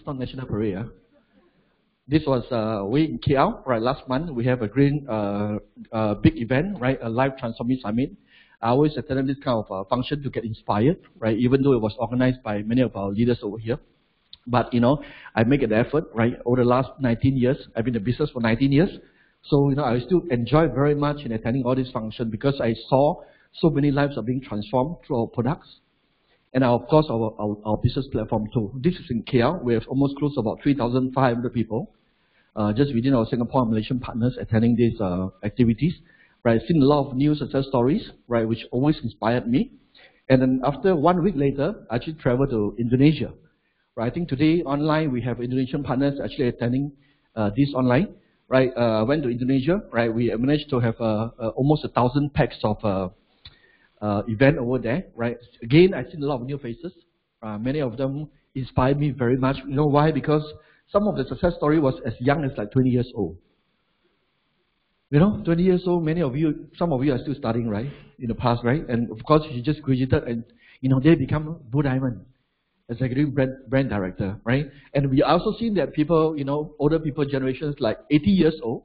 It's not National Parade. This was way in KL, right? Last month we have a big event, right? A live transforming summit. I always attend this kind of function to get inspired, right? Even though it was organized by many of our leaders over here. But, I make an effort, right? Over the last 19 years, I've been in business for 19 years. So, I still enjoy very much in attending all these functions because I saw so many lives are being transformed through our products. And of course, our business platform too. This is in KL. We have almost close to about 3,500 people just within our Singapore and Malaysian partners attending these activities. Right, I've seen a lot of new success stories, right, which always inspired me. And then after 1 week later, I actually traveled to Indonesia. Right, I think today online we have Indonesian partners actually attending this online. Right, I went to Indonesia. Right, we managed to have almost 1,000 packs of event over there. Right, again I've seen a lot of new faces. Many of them inspired me very much. You know why? Because some of the success story was as young as like 20 years old. 20 years old, some of you are still studying, right? In the past, right? And of course, you just graduated and, they become Blue Diamond, executive brand director, right? And we also seen that people, older people, generations like 80 years old,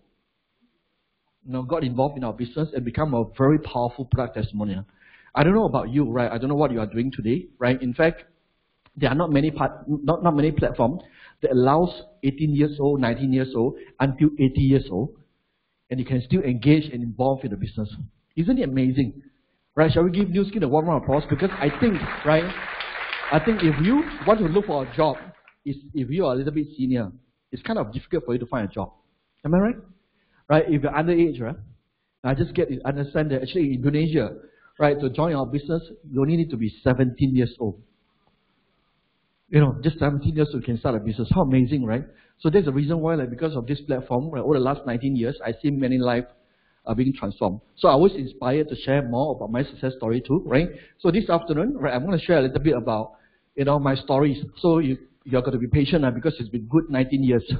got involved in our business and become a very powerful product testimonial. I don't know about you, right? I don't know what you are doing today, right? In fact, there are not many platforms that allows 18 years old, 19 years old, until 80 years old, and you can still engage and involve in the business. Isn't it amazing? Right? Shall we give New Skin a warm round of applause? Because I think if you want to look for a job, if you are a little bit senior, it's kind of difficult for you to find a job. Am I right? Right? If you're underage, right? I just understand that actually in Indonesia, right, to join our business, you only need to be 17 years old. Just 17 years old you can start a business. How amazing, right? So that's the reason why, because of this platform, right, over the last 19 years, I've seen many lives being transformed. So I was inspired to share more about my success story too, right? So this afternoon, right, I'm going to share a little bit about, my stories. So you're going to be patient because it's been good 19 years.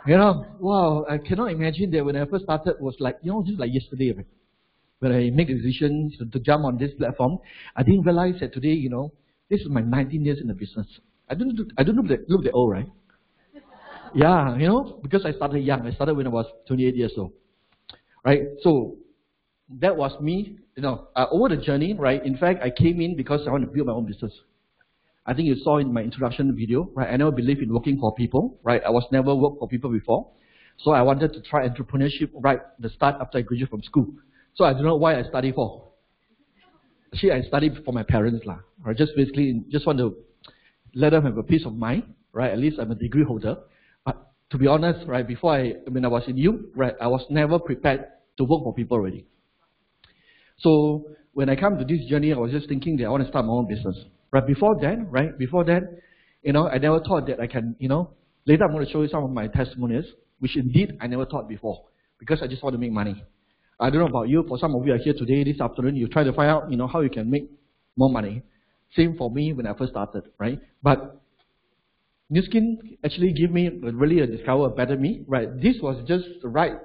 Wow, I cannot imagine that when I first started it was like, just like yesterday, right? When I make a decision to jump on this platform, I didn't realize that today, this is my 19 years in the business. I don't look that old, right? Yeah, because I started young. I started when I was 28 years old, right? So that was me, over the journey, right? In fact, I came in because I want to build my own business. I think you saw in my introduction video, right? I never believed in working for people, right? I was never worked for people before. So I wanted to try entrepreneurship right at the start after I graduated from school. So I don't know why I studied for. Actually, I studied for my parents, or just basically just want to let them have a peace of mind, right? At least I'm a degree holder. But to be honest, right, when I was in U, right, I was never prepared to work for people already. So when I come to this journey, I was just thinking that I want to start my own business. Right before that, I never thought that I can, later I'm going to show you some of my testimonials, which indeed I never thought before, because I just want to make money. I don't know about you, for some of you are here today, this afternoon, you try to find out, how you can make more money. Same for me when I first started, right? But New Skin actually gave me really a discover a better me, right? This was just right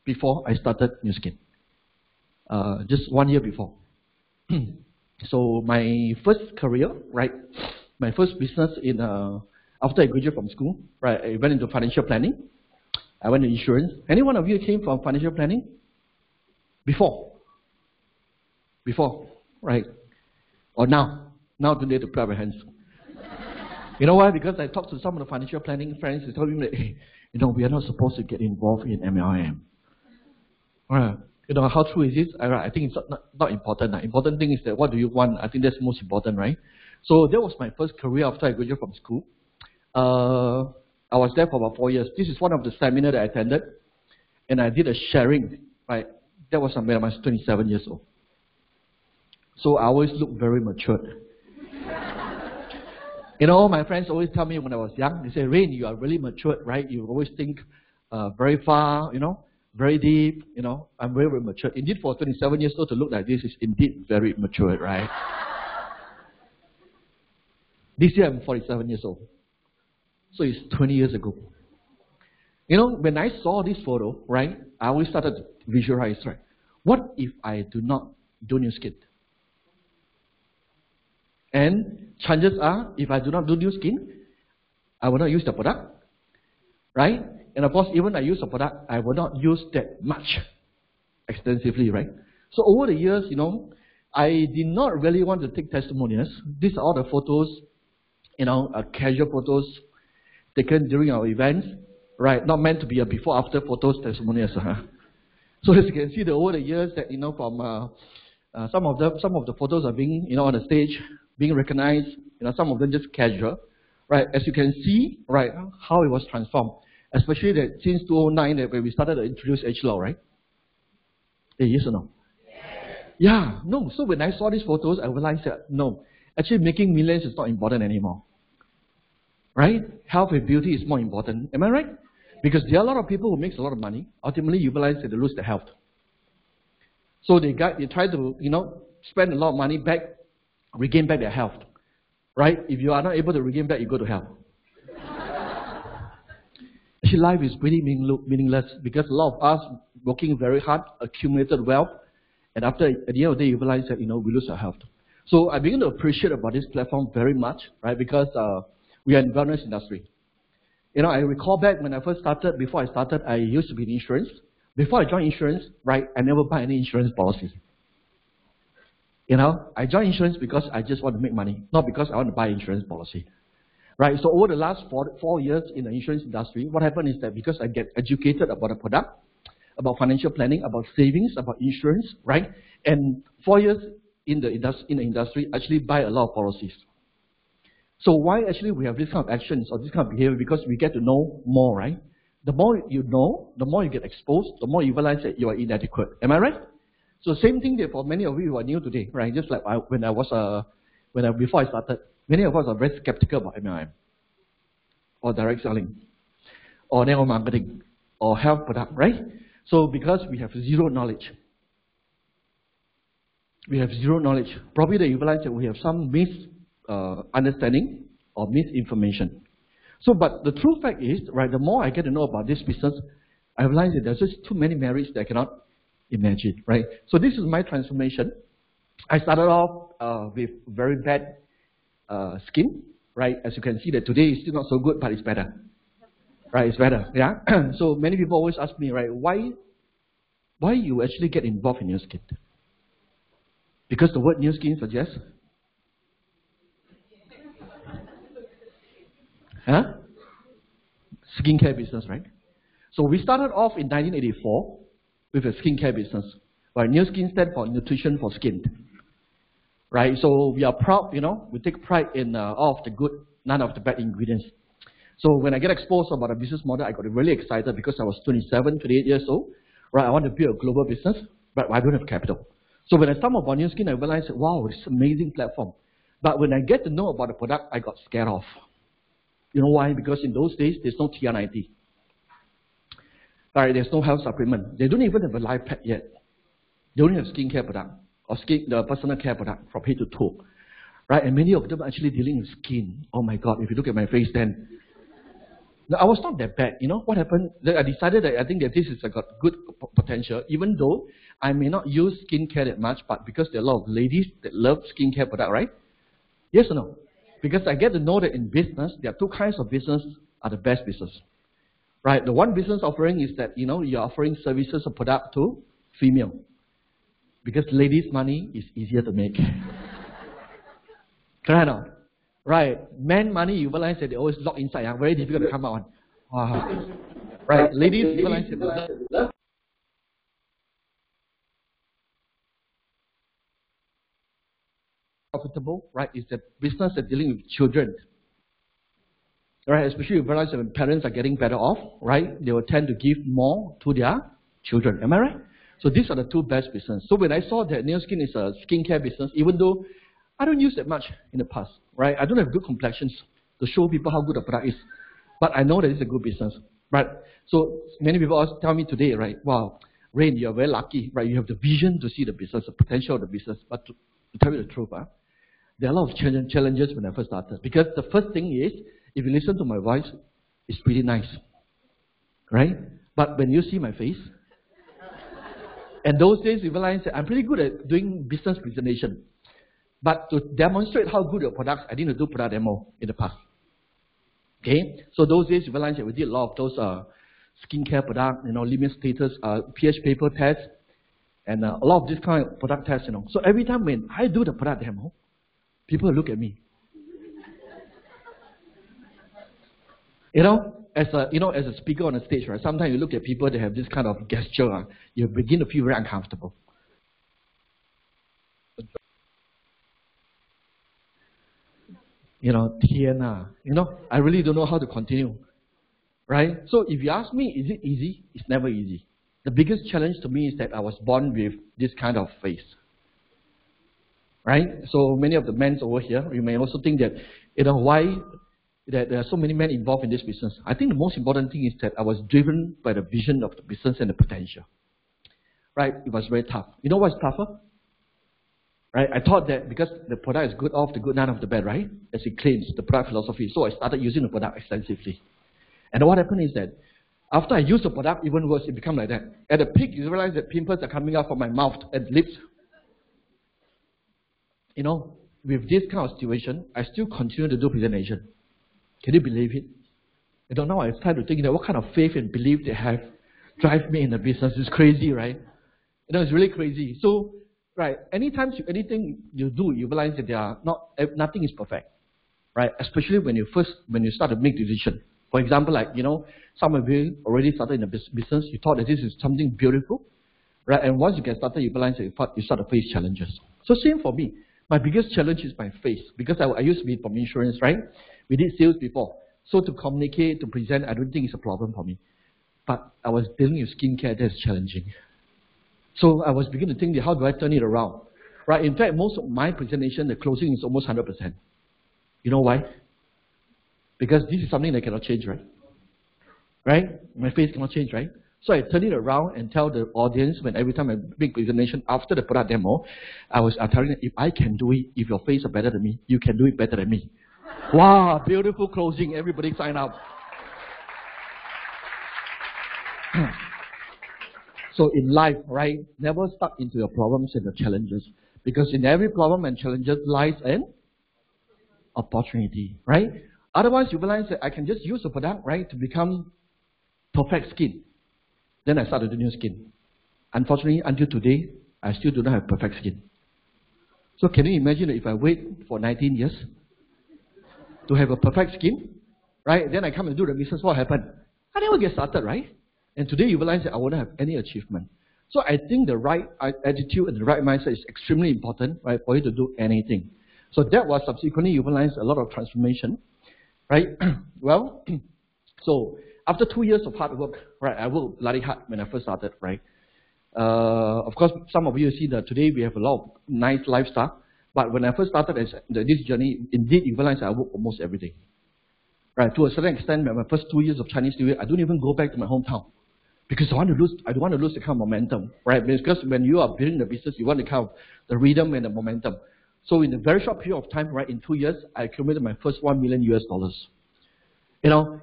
before I started New Skin. Just 1 year before. So my first career, right? My first business after I graduated from school, right? I went into financial planning. I went into insurance. Any one of you came from financial planning? Before, right? Or now? Now today to clap your hands. You know why? Because I talked to some of the financial planning friends. They told me that, hey, we are not supposed to get involved in MLM. Alright. How true is this? I think it's not important. The important thing is that what do you want? I think that's most important, right? So that was my first career after I graduated from school. I was there for about 4 years. This is one of the seminars that I attended. And I did a sharing, right? That was when I was 27 years old. So I always look very matured. My friends always tell me when I was young, they say, Rayne, you are really matured, right? You always think very far, very deep, I'm very, very matured. Indeed, for 27 years old to look like this is indeed very matured, right? This year I'm 47 years old. So it's 20 years ago. When I saw this photo, right, I always started to visualize, right? What if I do not do New Skin? And chances are, if I do not do New Skin, I will not use the product, right? And of course, even I use the product, I will not use that much extensively, right? So over the years, I did not really want to take testimonials. These are all the photos, casual photos taken during our events, right? Not meant to be a before-after photos testimonials. So as you can see, over the years that from some of the photos are being on the stage, being recognized. Some of them just casual, right? As you can see, right, how it was transformed, especially that since 2009 that when we started to introduce age law, right? Yes or no? Yeah, no. So when I saw these photos, I realized that no, actually making millions is not important anymore. Right? Health and beauty is more important. Am I right? Because there are a lot of people who makes a lot of money. Ultimately, you realize that they lose their health. So they try to spend a lot of money back, regain back their health. Right? If you are not able to regain back, you go to hell. Actually, life is pretty meaningless because a lot of us working very hard, accumulated wealth, and at the end of the day, you realize that we lose our health. So I begin to appreciate about this platform very much, right? Because we are in the wellness industry. I recall back when I first started. Before I started, I used to be in insurance. Before I joined insurance, right, I never buy any insurance policies. I joined insurance because I just want to make money, not because I want to buy insurance policy. Right, so over the last 4 years in the insurance industry, what happened is that because I get educated about the product, about financial planning, about savings, about insurance, right, and 4 years in the industry, actually buy a lot of policies. So why actually we have this kind of actions or this kind of behavior? Because we get to know more, right? The more you know, the more you get exposed, the more you realize that you are inadequate. Am I right? So same thing that for many of you who are new today, right? Just like before I started, many of us are very skeptical about MLM, or direct selling, or network marketing, or health product, right? So because we have zero knowledge, probably that you realize that we have some misunderstanding or misinformation. So, but the true fact is, right, the more I get to know about this business, I realize that there's just too many merits that I cannot imagine, right? So this is my transformation. I started off with very bad skin, right? As you can see that today is still not so good, but it's better. Right, it's better, yeah? So many people always ask me, right, why you actually get involved in new skin? Because the word new skin suggests? Skincare business, right? So we started off in 1984 with a skincare business, where new skin stands for nutrition for skin. Right, so we are proud, we take pride in all of the good, none of the bad ingredients. So when I get exposed about the business model, I got really excited because I was 27, 28 years old. Right, I want to build a global business, but I don't have capital. So when I stumbled upon new skin, I realized, wow, this is an amazing platform. But when I get to know about the product, I got scared off. You know why? Because in those days, there's no TR90. Right, there's no health supplement. They don't even have a life pack yet. They only have skincare product or the personal care product from head to toe. Right, and many of them are actually dealing with skin. Oh my God, if you look at my face then. No, I was not that bad. What happened? I decided that I think that this has got good potential, even though I may not use skincare that much, but because there are a lot of ladies that love skincare product, right? Yes or no? Because I get to know that in business, there are two kinds of business are the best business. Right? The one business offering is that, you're offering services or product to female. Because ladies' money is easier to make. Correct or not? Right. Men money, you realize that they always lock inside. Very difficult to come out. Wow. Right. Ladies, you realize that profitable, right, is the business that's dealing with children. Right, especially you realize that when parents are getting better off, right, they will tend to give more to their children. Am I right? So these are the two best businesses. So when I saw that New Skin is a skincare business, even though I don't use that much in the past, right? I don't have good complexions to show people how good the product is. But I know that it's a good business, right? So many people also tell me today, right, wow, Rayne, you're very lucky, right? You have the vision to see the business, the potential of the business. But to tell you the truth, there are a lot of challenges when I first started. Because the first thing is, if you listen to my voice, it's pretty nice, right? But when you see my face, and those days you realize that I'm pretty good at doing business presentation. But to demonstrate how good your products, I didn't do product demo in the past. Okay, so those days you realize that we did a lot of those skincare product, limit status, pH paper test, and a lot of this kind of product tests, So every time when I do the product demo, people look at me. As a speaker on a stage, right? Sometimes you look at people that have this kind of gesture, you begin to feel very uncomfortable. I really don't know how to continue, right? So if you ask me, is it easy? It's never easy. The biggest challenge to me is that I was born with this kind of face, right? So many of the men over here, you may also think that, why that there are so many men involved in this business. I think the most important thing is that I was driven by the vision of the business and the potential, right? It was very tough. You know what's tougher? Right? I thought that because the product is good of the good, none of the bad, right? As it claims, the product philosophy. So I started using the product extensively. And what happened is that after I used the product, even worse, it became like that. At the peak, you realize that pimples are coming out from my mouth and lips. With this kind of situation, I still continue to do presentation. Can you believe it? Now I start to think that what kind of faith and belief they have drive me in the business. It's crazy, right? It's really crazy. So, right, anytime anything you do, you realize that nothing is perfect, right? Especially when you start to make decisions. For example, some of you already started in the business, you thought that this is something beautiful, right? And once you get started, you realize that you start to face challenges. So same for me. My biggest challenge is my face, because I used to be from insurance, right? We did sales before. So to communicate, to present, I don't think it's a problem for me. But I was dealing with skincare, that's challenging. So I was beginning to think, how do I turn it around? Right? In fact, most of my presentation, the closing is almost 100%. You know why? Because this is something that cannot change, right? Right? My face cannot change, right? So I turn it around and tell the audience, when every time I make presentation after the product demo, I'm telling them, if I can do it, if your face is better than me, you can do it better than me. Wow, beautiful closing. Everybody sign up. So in life, right, never stuck into your problems and the challenges. Because in every problem and challenges lies an opportunity, right? Otherwise, you realize that I can just use the product, right, to become perfect skin. Then I started the new skin. Unfortunately, until today, I still do not have perfect skin. So can you imagine if I wait for 19 years to have a perfect skin, right? Then I come and do the business, what happened? I never get started, right? And today you realize that I wouldn't have any achievement. So I think the right attitude and the right mindset is extremely important, right, for you to do anything. So that was subsequently you realize a lot of transformation, right? Well, so after 2 years of hard work, right, I worked bloody hard when I first started, right? Of course, some of you see that today we have a lot of nice lifestyle. But when I first started this journey, indeed you realize I work almost every day. Right, to a certain extent, my first 2 years of Chinese New Year, I don't even go back to my hometown. Because I don't want to lose the kind of momentum, right? Because when you are building the business, you want the kind of the rhythm and the momentum. So in a very short period of time, right, in 2 years, I accumulated my first $1 million US.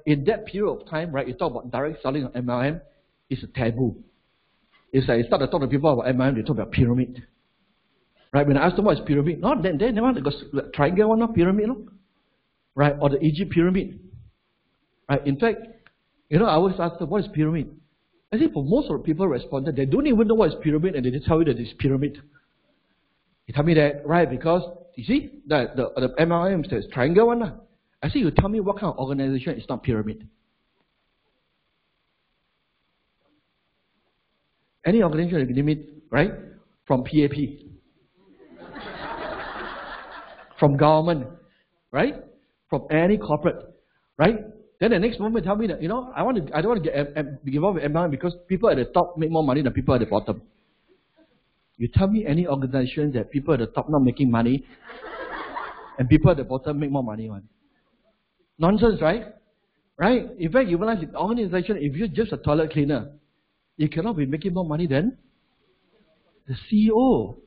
In that period of time, right, you talk about direct selling on MLM, it's a taboo. It's like you start to talk to people about MLM, they talk about pyramid. Right, when I asked them what is pyramid, no, they never got triangle one, no pyramid, no? Right, or the Egypt pyramid. Right, in fact, I always ask them, what is pyramid? I think for most of the people responded, they don't even know what is pyramid, and they just tell you that it's pyramid. You tell me that, right, because, you see, the MLM says triangle one. I say, you tell me what kind of organization is not pyramid. Any organization you name it, right, from PAP. From government, right? From any corporate, right? Then the next moment tell me that, I don't want to get involved with MLM because people at the top make more money than people at the bottom. You tell me any organization that people at the top not making money and people at the bottom make more money on. Nonsense, right? Right? In fact, you realize in organization, if you're just a toilet cleaner, you cannot be making more money than the CEO.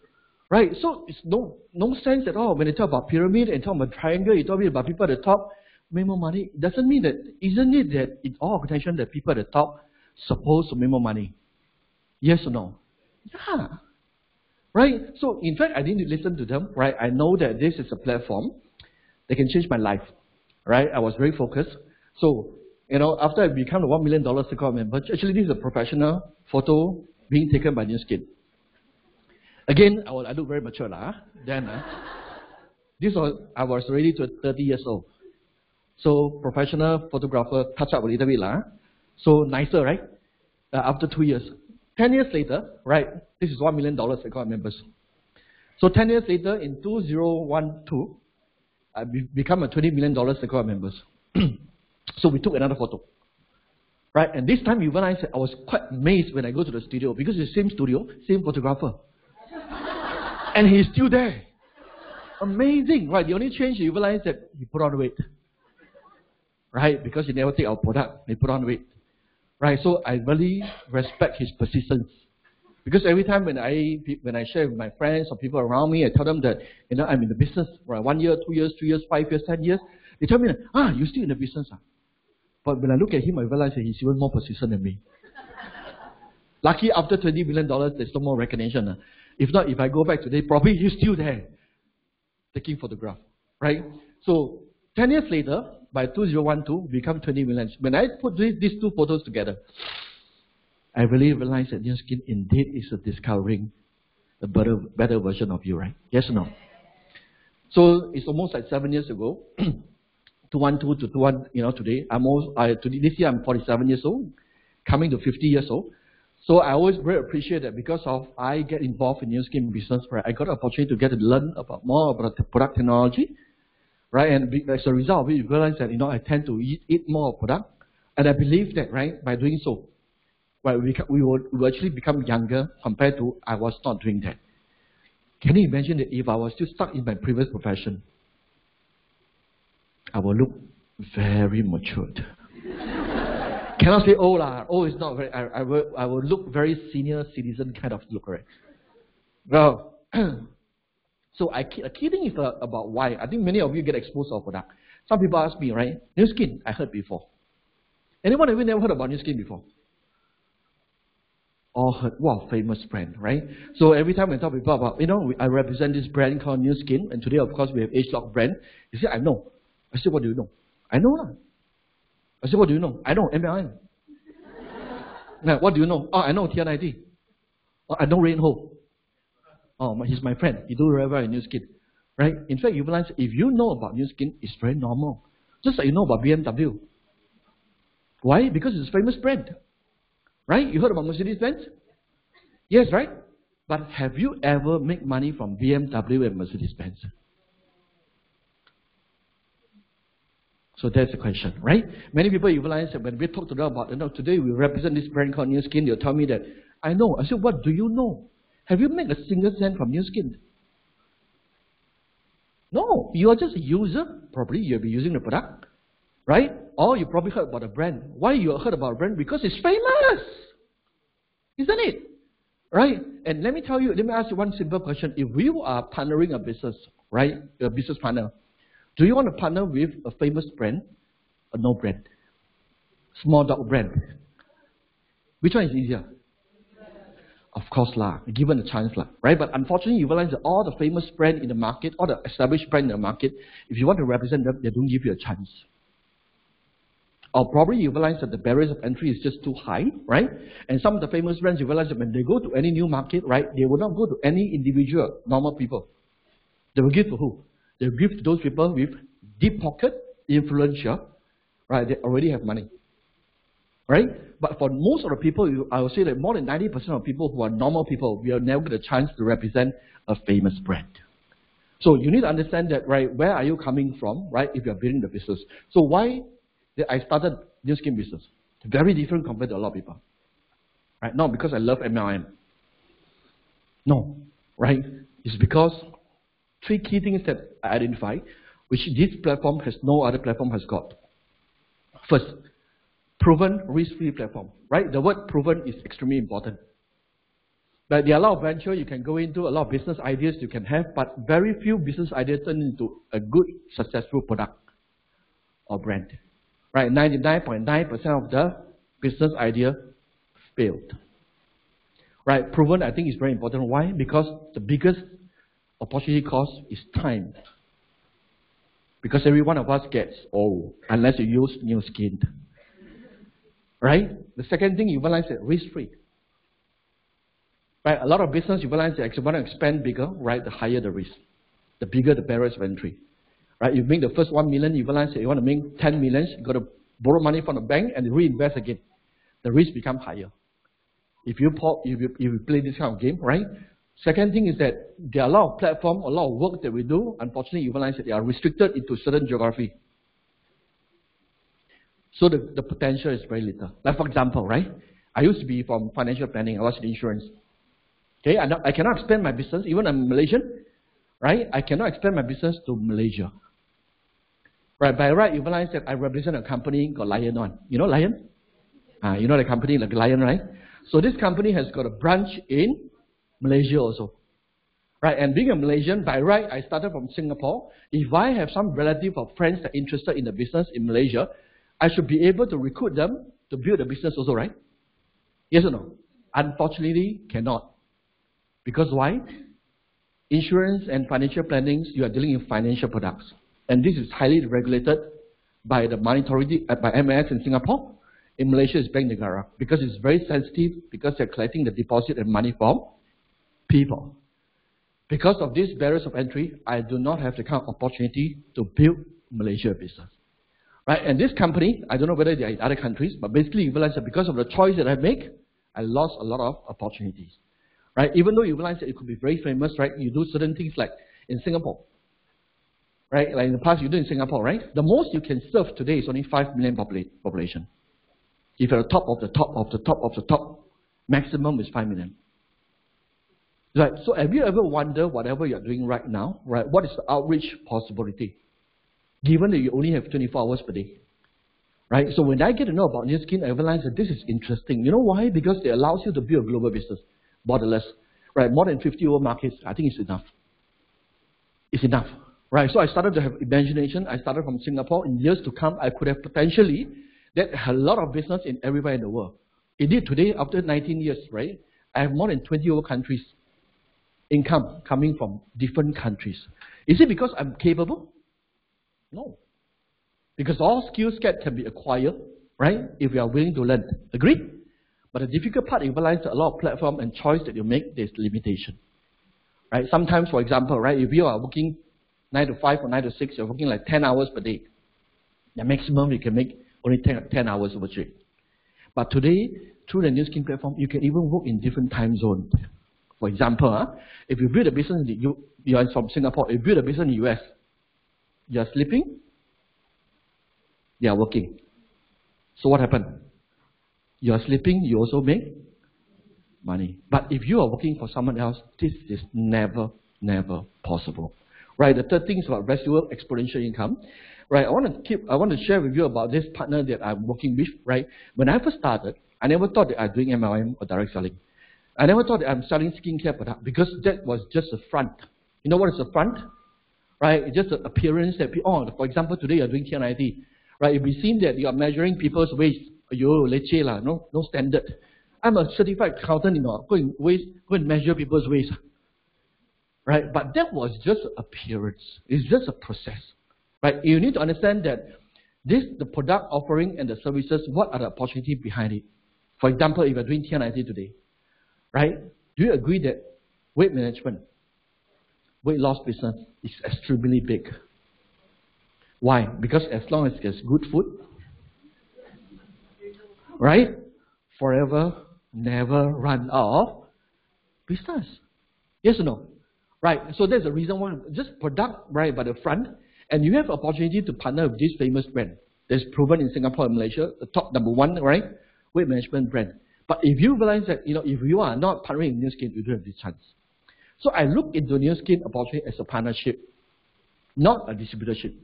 Right, so it's no sense at all when they talk about pyramid and talk about triangle. You talk about people at the top make more money. It doesn't mean that, isn't it that in all organizations that people at the top supposed to make more money? Yes or no? Yeah. Right. So in fact, I didn't listen to them. Right. I know that this is a platform that can change my life. Right. I was very focused. So, after I become a $1 million circle member, actually this is a professional photo being taken by New Skin. Again, I look very mature then. I was already 30 years old. So professional photographer, touch up a little bit So nicer, right? After 2 years. 10 years later, right? This is $1 million account members. So 10 years later, in 2012, I become a $20 million account members. So we took another photo. Right? And this time, even I was quite amazed when I go to the studio because it's the same studio, same photographer. And he's still there. Amazing, right? The only change you realize that he put on weight. Right? Because he never take our product, he put on weight. Right? So I really respect his persistence. Because every time when I share with my friends or people around me, I tell them that I'm in the business, right? 1 year, 2 years, 3 years, 5 years, 10 years. They tell me, you're still in the business. But when I look at him, I realize that he's even more persistent than me. Lucky after $20 million, there's no more recognition. If not, if I go back today, probably he's still there, taking photograph, right? So 10 years later, by 2012, become 20 million. When I put these two photos together, I really realized that New Skin indeed is discovering a better version of you, right? Yes or no? So it's almost like 7 years ago, 2012 to 21, today. This year I'm 47 years old, coming to 50 years old. So I always very appreciate that because I get involved in New Skin business, right? I got the opportunity to get to learn more about the product technology, right? And as a result of it, you realize that I tend to eat more product, and I believe that, right, by doing so, right, we will actually become younger compared to I was not doing that. Can you imagine that if I was still stuck in my previous profession, I will look very matured. Cannot say old is not very. I will look very senior citizen kind of look, right? Well, so a key thing is about why. I think many of you get exposed to our product. Some people ask me, right? New Skin, I heard before. Anyone of you never heard about New Skin before? All heard, wow, famous brand, right? So every time we talk to people about, I represent this brand called New Skin, and today, of course, we have ageLOC brand. You say, I know. I say, what do you know? I know. I said, what do you know? I know MLM. Now, what do you know? Oh, I know TNID. Oh, I know Rayne. Oh, he's my friend. He do very well in New Skin. Right? In fact, you realize if you know about New Skin, it's very normal. Just like you know about BMW. Why? Because it's a famous brand. Right? You heard about Mercedes-Benz? Yes, right? But have you ever made money from BMW and Mercedes-Benz? So that's the question, right? Many people realize that when we talk to them about, today we represent this brand called New Skin, they'll tell me that, I know. I said, what do you know? Have you made a single cent from New Skin? No, you are just a user. Probably you'll be using the product, right? Or you probably heard about the brand. Why you heard about a brand? Because it's famous, isn't it? Right? And let me ask you one simple question. If you are partnering a business, right, a business partner, do you want to partner with a famous brand or no brand? Small dog brand. Which one is easier? Of course given the chance right? But unfortunately, you realize that all the famous brand in the market, all the established brand in the market, if you want to represent them, they don't give you a chance. Or probably you realize that the barriers of entry is just too high, right? And some of the famous brands, you realize that when they go to any new market, right, they will not go to any individual, normal people. They will give to who? They will give to those people with deep pocket, influential, right? They already have money, right? But for most of the people, I would say that more than 90% of people who are normal people, we will never get a chance to represent a famous brand. So you need to understand that, right? Where are you coming from, right? If you are building the business. So why did I started New Skin business? It's very different compared to a lot of people, right? Not because I love MLM. No, right? It's because three key things that I identify, which this platform has no other platform has got. First, proven risk-free platform, right? The word proven is extremely important. But there are a lot of venture you can go into, a lot of business ideas you can have, but very few business ideas turn into a good, successful product or brand. Right? 99.9% of the business idea failed. Right? Proven, I think, is very important. Why? Because the biggest opportunity cost is time. Because every one of us gets old unless you use new skin. Right? The second thing you realize is risk-free. Right? A lot of business you realize that you want to expand bigger, right? The higher the risk. The bigger the barriers of entry. Right? You make the first 1 million, you realize that you want to make 10 million, you got to borrow money from the bank and reinvest again. The risk becomes higher. If you play this kind of game, right? Second thing is that there are a lot of platforms, a lot of work that we do. Unfortunately, you realize that they are restricted into certain geography. So the potential is very little. Like for example, right? I used to be from financial planning. I was in insurance. Okay, I cannot expand my business. Even I'm Malaysian, right? I cannot expand my business to Malaysia. Right, by right, you realize that I represent a company called Lion on. You know Lion? You know the company like Lion, right? So this company has got a branch in Malaysia also. Right, and being a Malaysian, by right, I started from Singapore. If I have some relative or friends that are interested in the business in Malaysia, I should be able to recruit them to build the business also, right? Yes or no? Unfortunately, cannot. Because why? Insurance and financial planning, you are dealing in financial products. And this is highly regulated by the money authority, by MAS in Singapore. In Malaysia, it's Bank Negara. Because it's very sensitive, because they're collecting the deposit and money from people. Because of these barriers of entry, I do not have the kind of opportunity to build Malaysia business. Right? And this company, I don't know whether they are in other countries, but basically you realize that because of the choice that I make, I lost a lot of opportunities. Right? Even though you realize that it could be very famous, right? You do certain things like in Singapore. Right? Like in the past you do in Singapore, right? The most you can serve today is only 5 million population. If you're the top of the top of the top of the top, maximum is 5 million. Right? So have you ever wondered whatever you're doing right now, right? What is the outreach possibility? Given that you only have 24 hours per day. Right? So when I get to know about New Skin, I realize that this is interesting. You know why? Because it allows you to build a global business. Borderless. Right? More than 50 world markets. I think it's enough. It's enough. Right? So I started to have imagination. I started from Singapore. In years to come, I could have potentially that a lot of business in everywhere in the world. Indeed, today, after 19 years, right? I have more than 20 world countries. Income coming from different countries. Is it because I'm capable? No. Because all skill set can be acquired, right? If you are willing to learn. Agree? But the difficult part, you realize that a lot of platform and choice that you make, there's limitation. Right? Sometimes, for example, right, if you are working 9 to 5 or 9 to 6, you're working like 10 hours per day. The maximum you can make only 10 hours over trade. But today, through the New Skin platform, you can even work in different time zones. For example, if you build a business, you are from Singapore, if you build a business in the US, you are sleeping, they are working. So what happened? You are sleeping, you also make money. But if you are working for someone else, this is never possible. Right? The third thing is about residual exponential income. Right? I want to share with you about this partner that I'm working with. Right? When I first started, I never thought that I'm doing MLM or direct selling. I never thought that I'm selling skincare product because that was just a front. You know what is a front? Right? It's just an appearance that people, for example, today you're doing TNIT. Right? You'll be seen that you are measuring people's waist. Yo, leceh lah, no standard. I'm a certified accountant, go and measure people's waist. Right? But that was just appearance. It's just a process. Right? You need to understand that the product offering and the services, what are the opportunities behind it? For example, if you're doing TNIT today, right? Do you agree that weight management, weight loss business is extremely big? Why? Because as long as there's good food, right? Forever, never run out of business. Yes or no? Right. So there's a reason why just product right by the front, and you have opportunity to partner with this famous brand that's proven in Singapore and Malaysia, the top #1, right? Weight management brand. But if you realize that, if you are not partnering with New Skin, you don't have this chance. So I look into New Skin opportunity as a partnership, not a distributorship.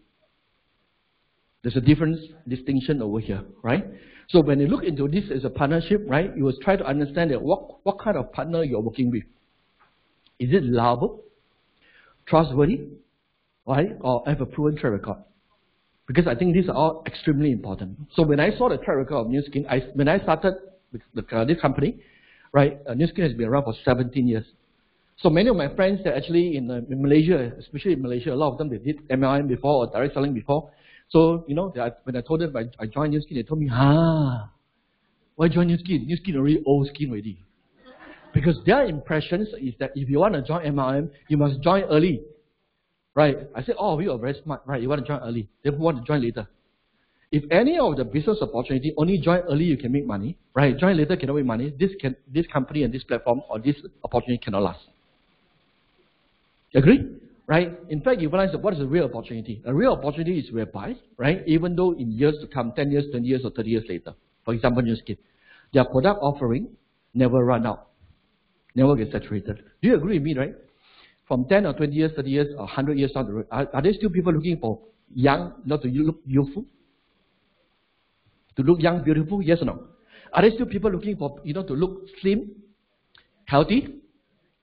There's a distinction over here, right? So when you look into this as a partnership, right, you will try to understand that what kind of partner you're working with. Is it reliable, trustworthy, right, or have a proven track record? Because I think these are all extremely important. So when I saw the track record of New Skin, when I started this company, right, New Skin has been around for 17 years. So many of my friends that actually in Malaysia, especially in Malaysia, a lot of them, they did MLM before or direct selling before. So, you know, when I told them I joined New Skin, they told me, why join New Skin? New Skin already old skin already. Because their impressions is that if you want to join MLM, you must join early. Right? I said, oh, you are very smart. Right, you want to join early. They want to join later. If any of the business opportunity, only join early you can make money. Right? Join later cannot make money. This company and this platform or this opportunity cannot last. Agree? Right? In fact, you realize that what is a real opportunity? A real opportunity is whereby, right, even though in years to come, 10 years, 20 years, or 30 years later, for example, New Skin, their product offering never run out, never get saturated. Do you agree with me, right? From 10 or 20 years, 30 years, or 100 years down the road, are there still people looking for young, not to look youthful? To look young, beautiful, yes or no? Are there still people looking for, you know, to look slim, healthy?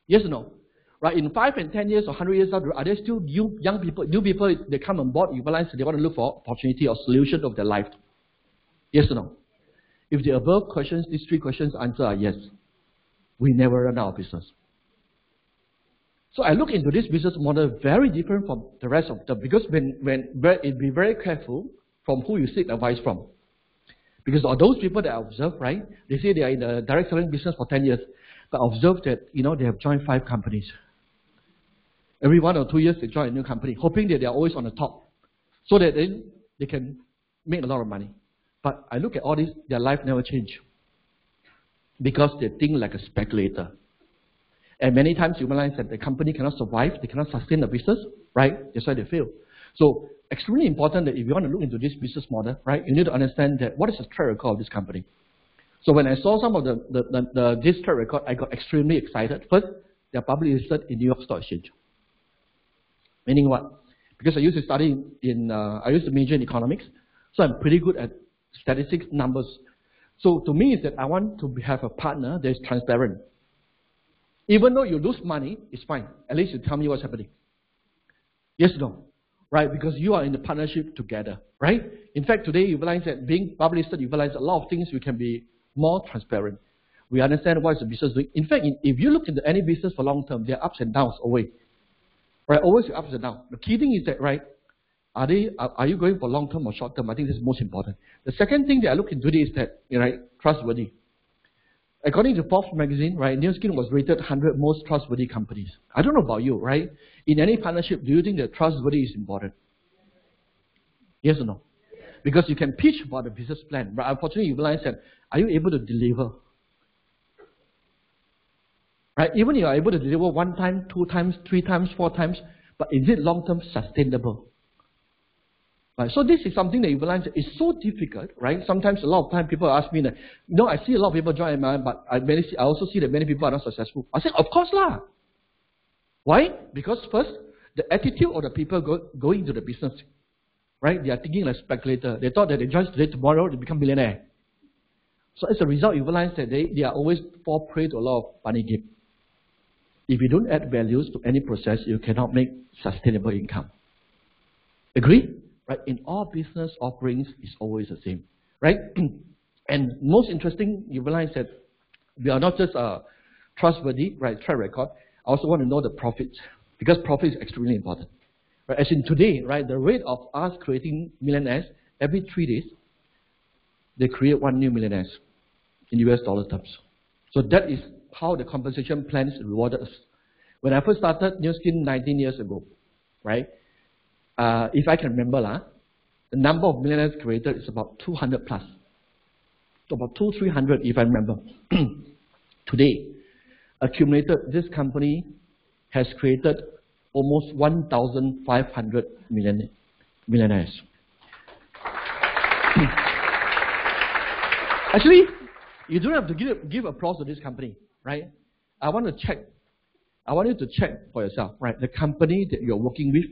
Yes or no? Right, in 5 and 10 years or 100 years down the road, are there still young people, new people, they come on board, you realize they want to look for opportunity or solution of their life? Yes or no? If the above questions, these 3 questions, answer are yes. We never run out of business. So I look into this business model very different from the rest of them, because be very careful from who you seek advice from. Because of those people that I observe, right, they say they are in the direct selling business for 10 years, but observe that, you know, they have joined 5 companies. Every 1 or 2 years, they join a new company, hoping that they are always on the top, so that then they can make a lot of money. But I look at all this, their life never changed, because they think like a speculator. And many times you realize that the company cannot survive, they cannot sustain the business, right? That's why they fail. So extremely important that if you want to look into this business model, right, you need to understand that what is the track record of this company. So when I saw some of this track record, I got extremely excited. First, they are publicly listed in New York Stock Exchange. Meaning what? Because I used to study I used to major in economics, so I'm pretty good at statistics, numbers. So to me, is that I want to have a partner that is transparent. Even though you lose money, it's fine. At least you tell me what's happening. Yes or no? Right? Because you are in the partnership together. Right? In fact, today you realize that being publicly listed, you realize a lot of things we can be more transparent. We understand what is the business doing. In fact, if you look into any business for long term, there are ups and downs always. Right? Always ups and downs. The key thing is that, right, are you going for long term or short term? I think this is most important. The second thing that I look into is that, right, trustworthy. According to Forbes magazine, right, New Skin was rated 100 most trustworthy companies. I don't know about you, right? In any partnership, do you think that trustworthy is important? Yes or no? Because you can pitch about the business plan, but unfortunately you realize that, are you able to deliver? Right? Even if you are able to deliver 1 time, 2 times, 3 times, 4 times, but is it long-term sustainable? Right? So this is something that you realize is so difficult, right? Sometimes a lot of time people ask me that, you know, I see a lot of people join MLM, but I also see that many people are not successful. I say, of course lah. Why? Because first, the attitude of the people going into the business, right? They are thinking like speculator. They thought that they join today, tomorrow they become millionaire. So as a result, you realize that they are always fall prey to a lot of money game. If you don't add values to any process, you cannot make sustainable income. Agree? Right? In all business offerings, it's always the same. Right? And most interesting, you realize that we are not just trustworthy, right, track record. I also want to know the profits, because profit is extremely important. Right? As in today, right, the rate of us creating millionaires, every 3 days, they create 1 new millionaires in US dollar terms. So that is how the compensation plans rewarded us. When I first started New Skin 19 years ago, right, if I can remember, the number of millionaires created is about 200 plus. So about 200-300 if I remember. Today, accumulated, this company has created almost 1,500 millionaires. Actually, you don't have to give applause to this company, right? I want you to check for yourself, right? The company that you're working with,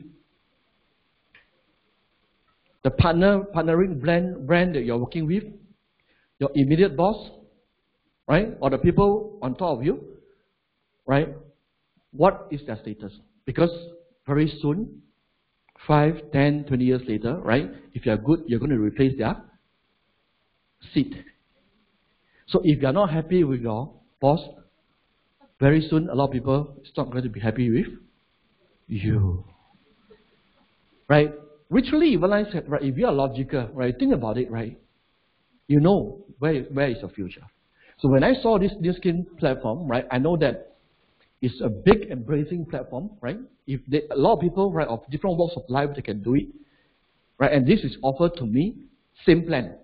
the partnering brand that you're working with, your immediate boss, right? Or the people on top of you, right? What is their status? Because very soon, 5, 10, 20 years later, right? If you're good, you're going to replace their seat. So if you're not happy with your boss, very soon a lot of people is not going to be happy with you. Right? Literally, you realize that, right, if you are logical, right, think about it, right, you know where is your future. So when I saw this new skin platform, right, I know that it's a big embracing platform, right? If a lot of people, right, of different walks of life, they can do it, right? And this is offered to me, same plan.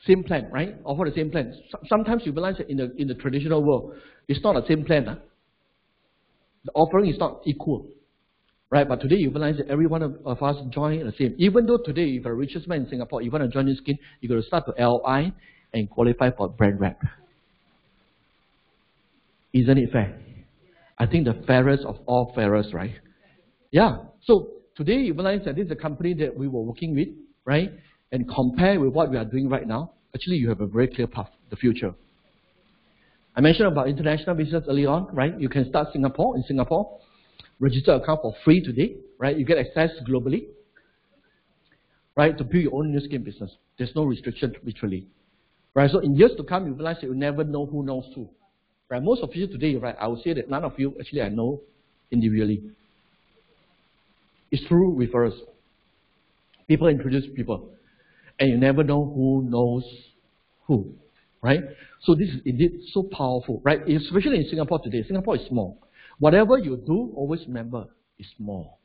Same plan, right? Offer the same plan. Sometimes you realize that in the traditional world, it's not the same plan. Huh? The offering is not equal, right? But today you realize that every one of us join the same. Even though today, if you're the richest man in Singapore, you want to join this skin, you got to start to LI and qualify for brand rep. Isn't it fair? I think the fairest of all fairest, right? Yeah. So today you realize that this is a company that we were working with, right? And compare with what we are doing right now, actually you have a very clear path, the future. I mentioned about international business early on, right? You can start in Singapore, register account for free today, right? You get access globally, right? To build your own new skin business. There's no restriction, literally. Right? So in years to come, you realize that you never know who knows who. Right? Most of you today, right, I would say that none of you actually I know individually. It's through referrals. People introduce people. And you never know who knows who, right? So this is indeed so powerful, right? Especially in Singapore today. Singapore is small. Whatever you do, always remember, it's small.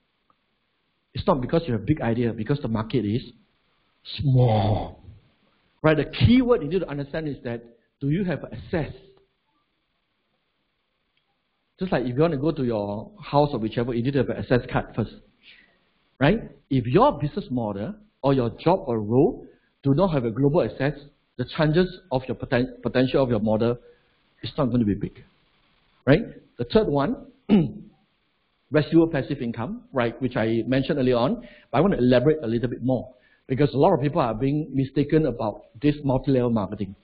It's not because you have a big idea, because the market is small. Right? The key word you need to understand is that, do you have access? Just like if you want to go to your house or whichever, you need to have an access card first. Right? If your business model or your job or role do not have a global access, the chances of your potential of your model is not going to be big. Right? The third one, residual passive income, right, which I mentioned earlier on, but I want to elaborate a little bit more because a lot of people are being mistaken about this multi-level marketing.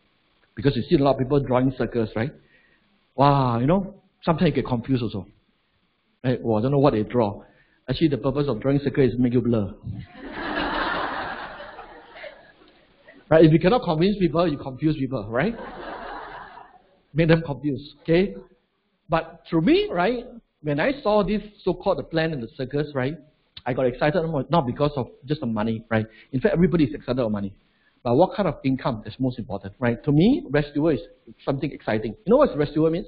Because you see a lot of people drawing circles, right? Wow, you know, sometimes you get confused also. Right? Well, I don't know what they draw. Actually, the purpose of drawing circle is to make you blur. Right? If you cannot convince people, you confuse people, right? Make them confused, okay? But through me, right, when I saw this so-called the plan and the circles, right, I got excited not because of just the money, right? In fact, everybody is excited about money. But what kind of income is most important, right? To me, residual is something exciting. You know what residual means?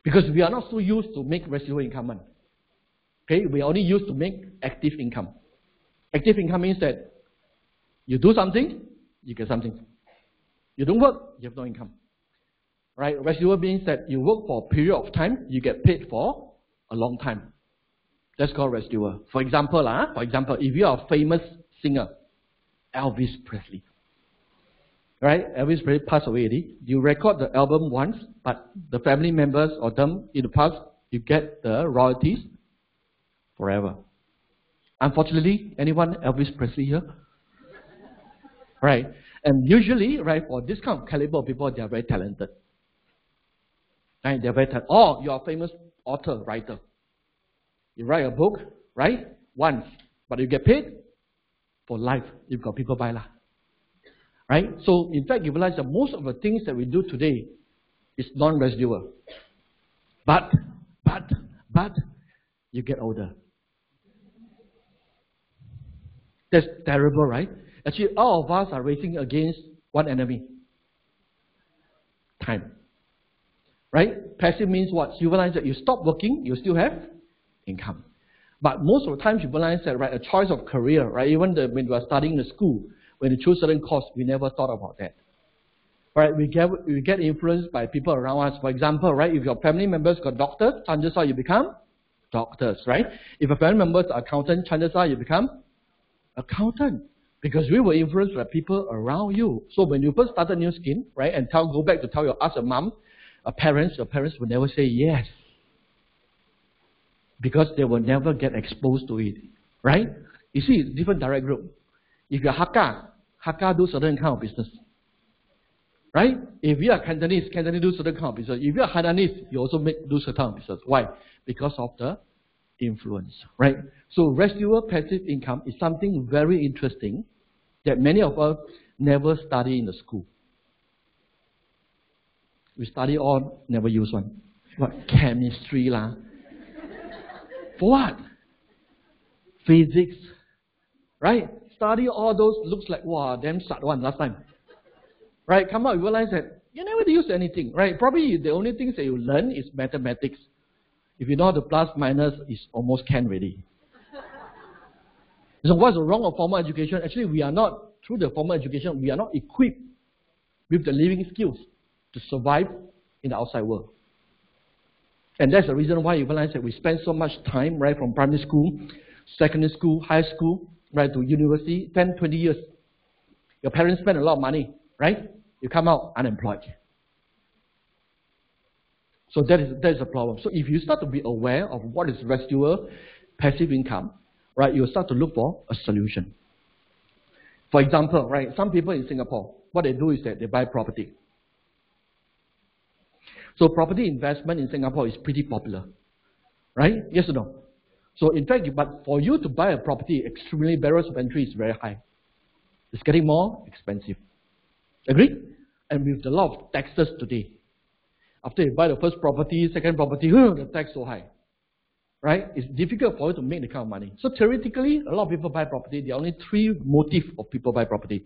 Because we are not so used to make residual income. Okay, we are only used to make active income. Active income means that you do something, you get something. You don't work, you have no income. Right? Residual means that you work for a period of time, you get paid for a long time. That's called residual. For example, if you are a famous singer, Elvis Presley. Right? Elvis Presley passed away already. You record the album once, but the family members or them in the past, you get the royalties forever. Unfortunately, anyone Elvis Presley here? Right? And usually, right, for this kind of caliber of people, they are very talented. Right? They are very talented. Or you are a famous author, writer. You write a book, right? Once, but you get paid for life. You've got people buy lah. Right? So, in fact, you realize that most of the things that we do today is non-residual. But, you get older. That's terrible, right? Actually, all of us are racing against one enemy. Time. Right? Passive means what? You realize that you stop working, you still have income. But most of the time, you realize that, right, a choice of career, right? Even when you are studying in the school, when you choose certain course, we never thought about that. Right? We get influenced by people around us. For example, right, if your family members got doctors, chances are you become doctors, right? If your family members are accountant, chances are you become accountant. Because we were influenced by people around you. So when you first started New Skin, right, and go back to ask your mom, your parents will never say yes. Because they will never get exposed to it. Right? You see, it's different direct group. If you're Hakka do certain kind of business. Right? If you are Cantonese do certain kind of business. If you are Hainanese, you also do certain kind of business. Why? Because of the influence. Right? So residual passive income is something very interesting that many of us never study in the school. We study all, never use one. What? Chemistry lah. For what? Physics. Right? Study all those, looks like, wow, damn sad one last time. Right? Come out, you realize that you never use anything. Right? Probably the only things that you learn is mathematics. If you know how to plus, minus, it's almost can already. So what's wrong with formal education? Actually, we are not, through the formal education, we are not equipped with the living skills to survive in the outside world. And that's the reason why you realize that we spend so much time, right, from primary school, secondary school, high school, right, to university, 10, 20 years. Your parents spend a lot of money, right? You come out unemployed. So that is a problem. So if you start to be aware of what is residual passive income, right, you'll start to look for a solution. For example, right, some people in Singapore, what they do is that they buy property. So property investment in Singapore is pretty popular, right? Yes or no? So in fact, but for you to buy a property, extremely barriers of entry is very high. It's getting more expensive. Agree? And with a lot of taxes today, after you buy the first property, second property, the tax so high, right? It's difficult for you to make the kind of money. So theoretically, a lot of people buy property. There are only three motives of people buy property.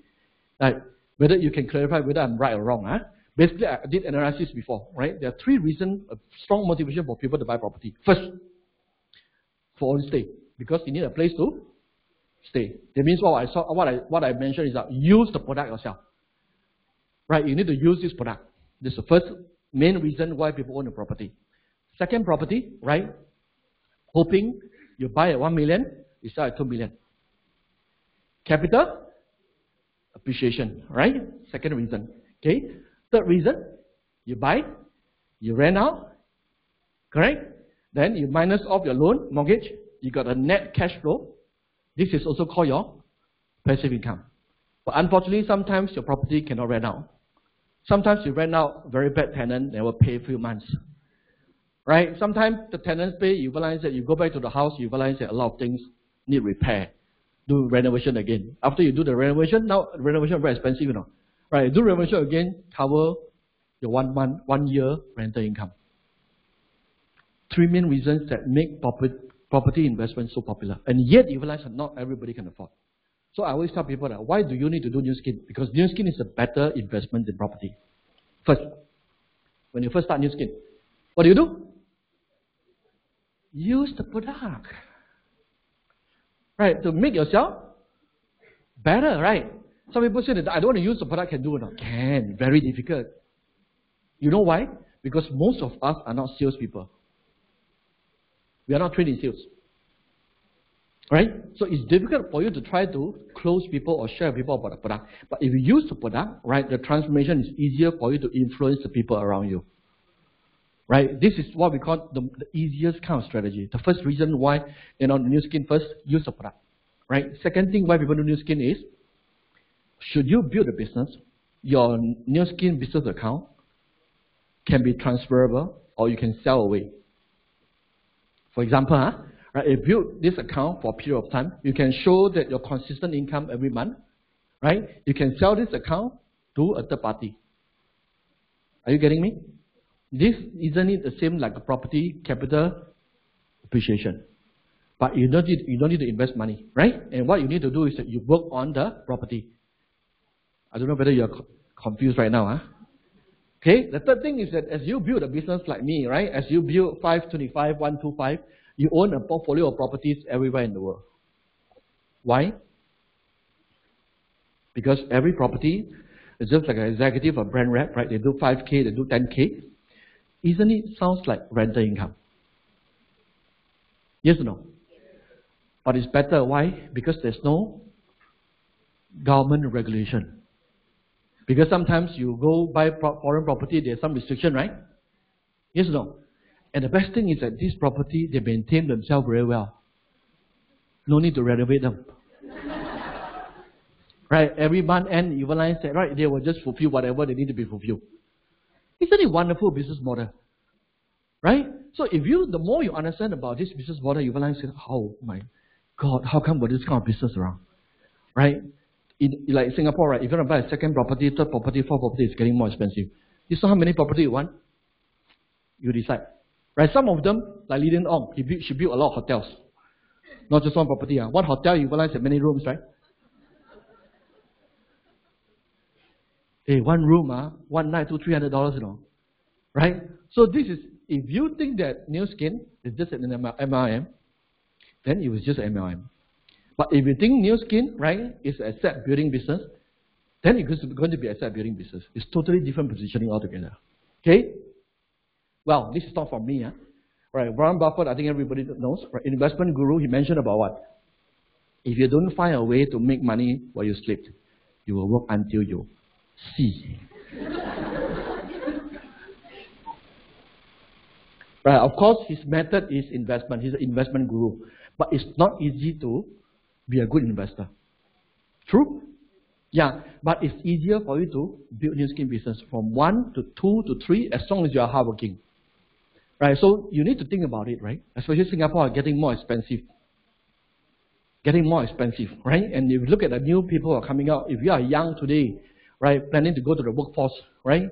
Right? Whether you can clarify whether I'm right or wrong. Huh? Basically, I did analysis before, right? There are three reasons, a strong motivation for people to buy property. First, for own stay, because you need a place to stay. That means what I mentioned is that use the product yourself. Right? You need to use this product. This is the first main reason why people own a property. Second, property, right? Hoping you buy at 1 million, you sell at 2 million. Capital appreciation, right? Second reason. Okay. Third reason, you buy, you rent out, correct? Then you minus off your loan, mortgage, you got a net cash flow. This is also called your passive income. But unfortunately, sometimes your property cannot rent out. Sometimes you rent out, very bad tenant, they will pay a few months. Right? Sometimes the tenants pay, you realize that you go back to the house, you realize that a lot of things need repair. Do renovation again. After you do the renovation, now renovation is very expensive, you know. Right? Do renovation again, cover your 1 month, 1 year rental income. Three main reasons that make property investment so popular. And yet you realize that not everybody can afford. So I always tell people that, why do you need to do new skin? Because new skin is a better investment than property. First, when you first start new skin, what do? Use the product. Right, to make yourself better, right? Some people say that I don't want to use the product, can do it or not? Can, very difficult. You know why? Because most of us are not salespeople. We are not trained in sales. Right? So it's difficult for you to try to close people or share people about the product. But if you use the product, right, the transformation is easier for you to influence the people around you. Right? This is what we call the easiest kind of strategy. The first reason why, the new skin, first, use the product. Right? Second thing why people do new skin is, should you build a business, your new skin business account can be transferable or you can sell away. For example, right, if you build this account for a period of time, you can show that your consistent income every month. Right? You can sell this account to a third party. Are you getting me? This isn't it the same like a property capital appreciation, but you don't need to invest money, right? And what you need to do is that you work on the property. I don't know whether you're confused right now, huh? Okay. The third thing is that as you build a business like me, right? As you build 525, 125, you own a portfolio of properties everywhere in the world. Why? Because every property is just like an executive or brand rep, right? They do 5K, they do 10K. Isn't it sounds like rental income? Yes or no? But it's better. Why? Because there's no government regulation. Because sometimes you go buy foreign property, there's some restriction, right? Yes or no? And the best thing is that this property, they maintain themselves very well. No need to renovate them. Right? Every month end, you realize that, right, they will just fulfill whatever they need to be fulfilled. Isn't it a wonderful business model? Right? So if the more you understand about this business model, you realize, oh my God, how come this kind of business around? Right? Like Singapore, right? If you want to buy a second property, third property, fourth property, it's getting more expensive. You saw how many property you want? You decide. Right? Some of them, like Lilian Ong, she built a lot of hotels. Not just one property. One hotel, you realize, have many rooms, right? Hey, one room, one night, $200-300, you know. Right? So this is, if you think that New Skin is just an MLM, then it was just an MLM. But if you think New Skin, right, is an asset building business, then it's going to be an asset building business. It's totally different positioning altogether. Okay? Well, this is not from me. Right, Warren Buffett, I think everybody knows. Right? Investment guru, he mentioned about what? If you don't find a way to make money while you sleep, you will work until you see. Right, of course, his method is investment. He's an investment guru. But it's not easy to be a good investor. True? Yeah, but it's easier for you to build New Skin business from 1 to 2 to 3 as long as you are hardworking. Right, so you need to think about it, right? Especially Singapore are getting more expensive. Getting more expensive, right? And if you look at the new people who are coming out, if you are young today, right, planning to go to the workforce, right,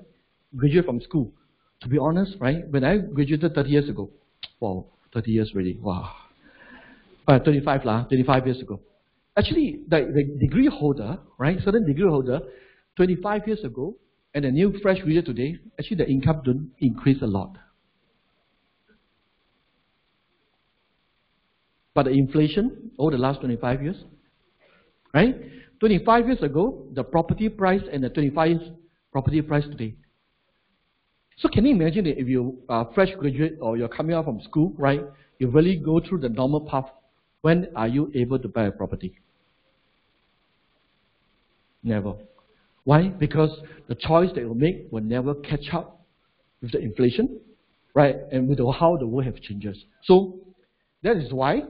graduate from school, to be honest, right, when I graduated 30 years ago, wow, 30 years already, wow. 25 years ago. Actually, the degree holder, right, certain degree holder, 25 years ago, and the new fresh graduate today, actually the income don't increase a lot. But the inflation over the last 25 years, right? 25 years ago, the property price and the 25 years property price today. So can you imagine that if you are fresh graduate or you're coming out from school, right? You really go through the normal path. When are you able to buy a property? Never. Why? Because the choice that you make will never catch up with the inflation, right? And with how the world has changes. So that is why,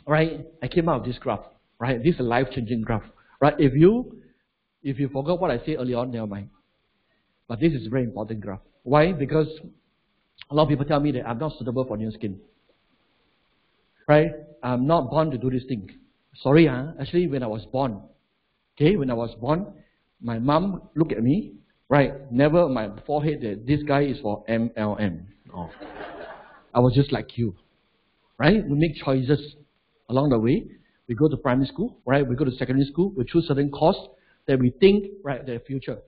right, I came out of this graph, right? This is a life-changing graph, right? If you forgot what I said earlier on, never mind. But this is a very important graph. Why? Because a lot of people tell me that I'm not suitable for New Skin, right? I'm not born to do this thing. Sorry, actually, when I was born, my mom looked at me, right? Never on my forehead that this guy is for MLM. Oh. I was just like you. Right? We make choices along the way. We go to primary school, right? We go to secondary school. We choose certain courses that we think, right, their future.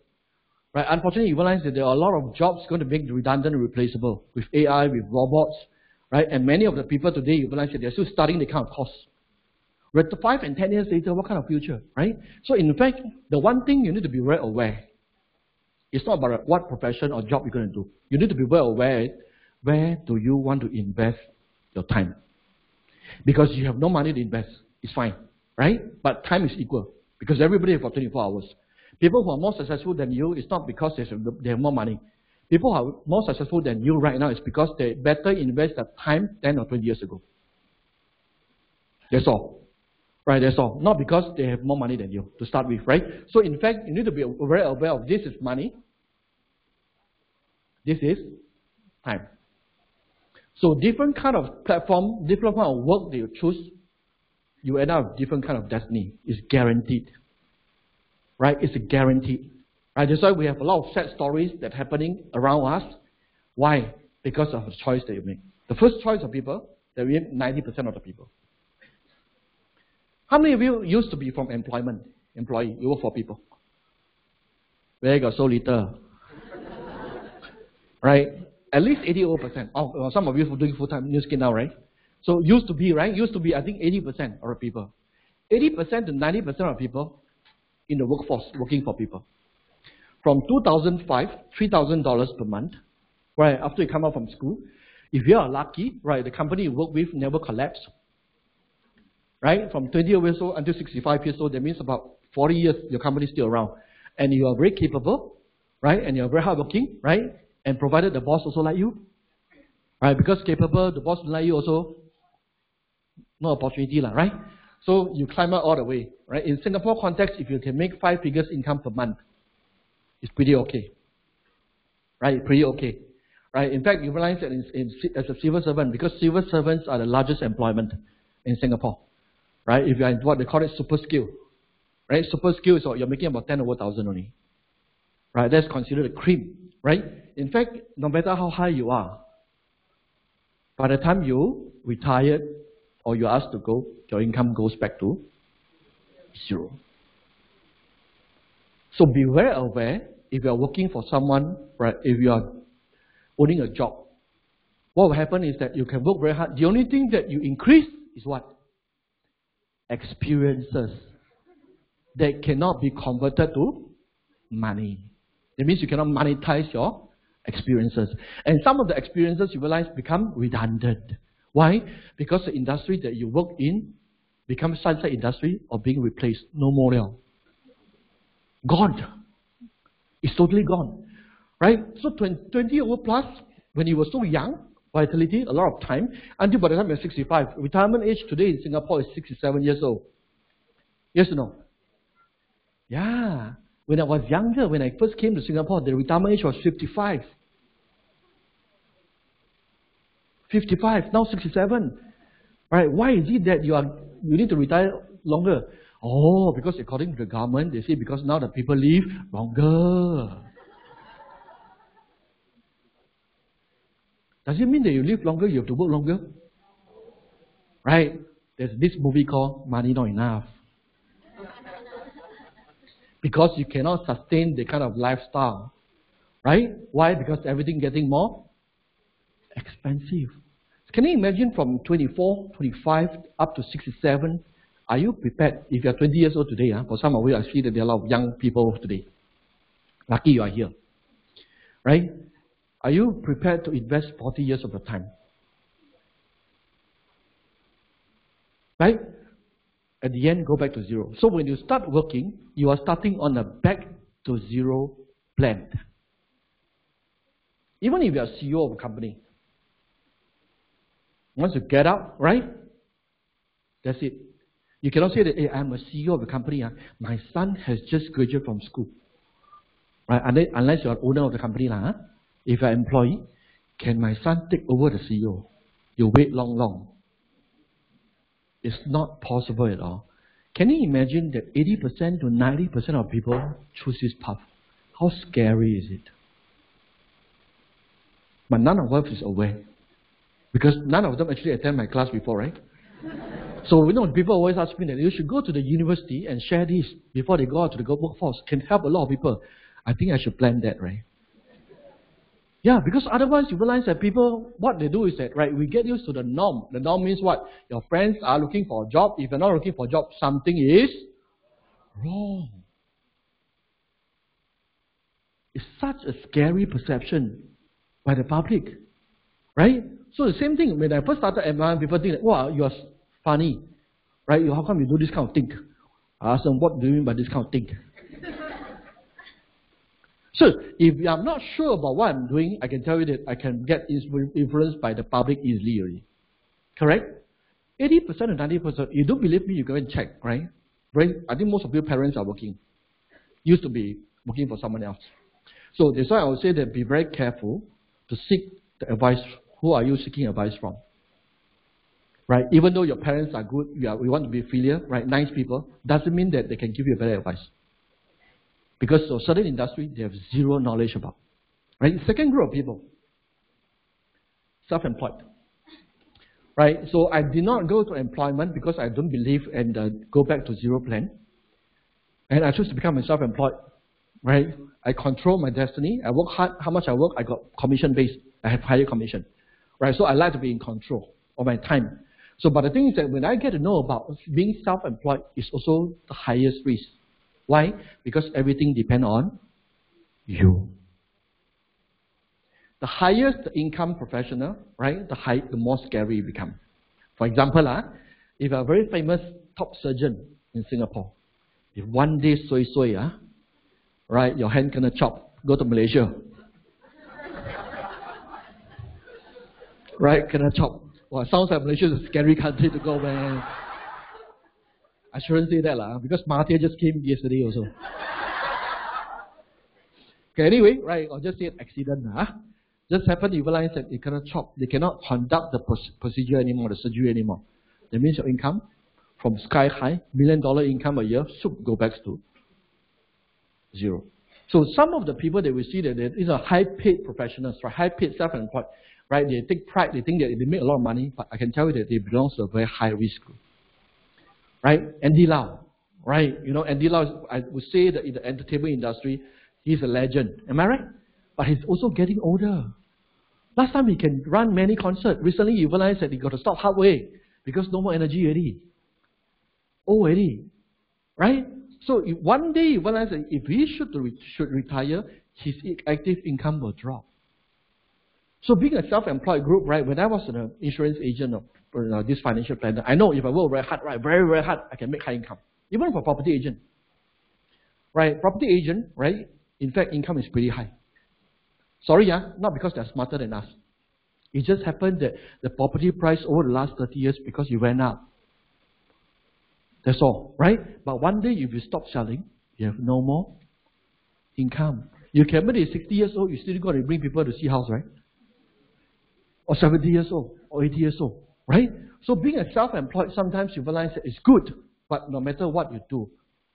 Right? Unfortunately, you realize that there are a lot of jobs going to be redundant and replaceable with AI, with robots, right? And many of the people today, you realize that they're still studying the kind of course. Right? 5 and 10 years later, what kind of future, right? So in fact, the one thing you need to be very aware, it's not about what profession or job you're going to do. You need to be well aware, where do you want to invest your time? Because you have no money to invest, it's fine, right? But time is equal because everybody has got 24 hours. People who are more successful than you, it's not because they have more money. People who are more successful than you right now is because they better invest their time 10 or 20 years ago. That's all. Right, that's all. Not because they have more money than you to start with, right? So in fact, you need to be very aware of this is money. This is time. So different kind of platform, different kind of work that you choose, you end up with different kind of destiny. It's guaranteed. Right? It's guaranteed. Right? That's why we have a lot of sad stories that are happening around us. Why? Because of the choice that you make. The first choice of people, that we have 90% of the people. How many of you used to be from employee? You work for people. Where got so little? Right? At least 80%. Oh, some of you are doing full-time New Skin now, right? So used to be, right? Used to be, I think, 80% of the people. 80% to 90% of people in the workforce working for people. From 2005, $3,000 per month, right? After you come out from school, if you are lucky, right, the company you work with never collapsed. Right? From 20 years old until 65 years old, that means about 40 years your company is still around. And you are very capable, right? And you are very hardworking, right? And provided the boss also like you. Right? Because capable, the boss like you also, no opportunity, right? So you climb up all the way. Right? In Singapore context, if you can make 5 figures income per month, it's pretty okay. Right? Pretty okay. Right? In fact, you realize that as a civil servant, because civil servants are the largest employment in Singapore. Right? If you are in what they call it super skill. Right? Super skill is you're making about 10 over 1,000 only. Right? That's considered a cream right? In fact, no matter how high you are, by the time you retire or you're asked to go, your income goes back to zero. So be very aware if you are working for someone, right? If you are owning a job, what will happen is that you can work very hard. The only thing that you increase is what? Experiences that cannot be converted to money. That means you cannot monetize your experiences. And some of the experiences you realize become redundant. Why? Because the industry that you work in becomes sunset industry or being replaced. No more now. Gone. It's totally gone. Right? So 20 over plus, when you were so young, vitality, a lot of time, until by the time you're 65. Retirement age today in Singapore is 67 years old. Yes or no? Yeah. When I was younger, when I first came to Singapore, the retirement age was 55. 55, now 67. Right? Why is it that you need to retire longer? Oh, because according to the government, they say because now the people live longer. Does it mean that you live longer, you have to work longer? Right? There's this movie called Money Not Enough. Because you cannot sustain the kind of lifestyle. Right? Why? Because everything getting more expensive. Can you imagine from 24, 25 up to 67? Are you prepared? If you are 20 years old today, for some of you, I see that there are a lot of young people today. Lucky you are here. Right? Are you prepared to invest 40 years of your time? Right? At the end, go back to zero. So when you start working, you are starting on a back to zero plan. Even if you are CEO of a company, once you get out, right? That's it. You cannot say that, hey, I'm a CEO of a company. My son has just graduated from school. Right? Unless you are owner of the company. If you are an employee, can my son take over the CEO? You wait long. It's not possible at all. Can you imagine that 80% to 90% of people choose this path? How scary is it? But none of us is aware. Because none of them actually attend my class before, right? So people always ask me that you should go to the university and share this before they go out to the workforce. Can help a lot of people. I think I should plan that, right? Yeah, because otherwise you realize that people, what they do is that, right, we get used to the norm. The norm means what? Your friends are looking for a job. If you're not looking for a job, something is wrong. It's such a scary perception by the public, right? So the same thing, when I first started MLM, people think that, wow, you're funny, right? How come you do this kind of thing? I ask them, what do you mean by this kind of thing? So, if I'm not sure about what I'm doing, I can tell you that I can get influenced by the public easily already. Correct? 80% to 90%, you don't believe me, you go and check, right? I think most of your parents are working. Used to be working for someone else. So, that's why I would say that be very careful to seek the advice. Who are you seeking advice from? Right? Even though your parents are good, we want to be filial, right? Nice people, doesn't mean that they can give you better advice. Because of certain industry, they have zero knowledge about. Right? Second group of people, self-employed. Right? So I did not go to employment because I don't believe and go back to zero plan. And I chose to become a self-employed. Right? I control my destiny. I work hard. How much I work, I got commission-based. I have higher commission. Right? So I like to be in control of my time. So, but the thing is that when I get to know about being self-employed, it's also the highest risk. Why? Because everything depends on you. The higher the income professional, right, the more scary you become. For example, if you're a very famous top surgeon in Singapore, if one day right, your hand gonna chop, go to Malaysia. Right, gonna chop. Well, sounds like Malaysia is a scary country to go, man. I shouldn't say that because Mahathir just came yesterday also. Okay, anyway, right, I'll just say an accident. Just happened to realize that they cannot chop. They cannot conduct the procedure anymore, the surgery anymore. That means your income from sky high, $1 million income a year, go back to zero. So some of the people that we see that these are high-paid professionals, right? High-paid self-employed, right? They take pride, they think that they make a lot of money, but I can tell you that they belong to a very high-risk group, right? Andy Lau, right? You know, Andy Lau, I would say that in the entertainment industry, he's a legend. Am I right? But he's also getting older. Last time he can run many concerts. Recently you realize that he got to stop halfway because no more energy already. Oh, already. Right? So one day you realize that if he should retire, his active income will drop. So being a self-employed group, right, when I was an insurance agent or this financial planner, I know if I work very hard, right, very, very hard, I can make high income. Even for property agent. Right? Property agent, right, in fact, income is pretty high. Sorry, not because they're smarter than us. It just happened that the property price over the last 30 years because it went up. That's all, right? But one day if you stop selling, you have no more income. You can be 60 years old, you still got to bring people to see house, right? Or 70 years old, or 80 years old, right? So being a self-employed, sometimes you realize that it's good, but no matter what you do,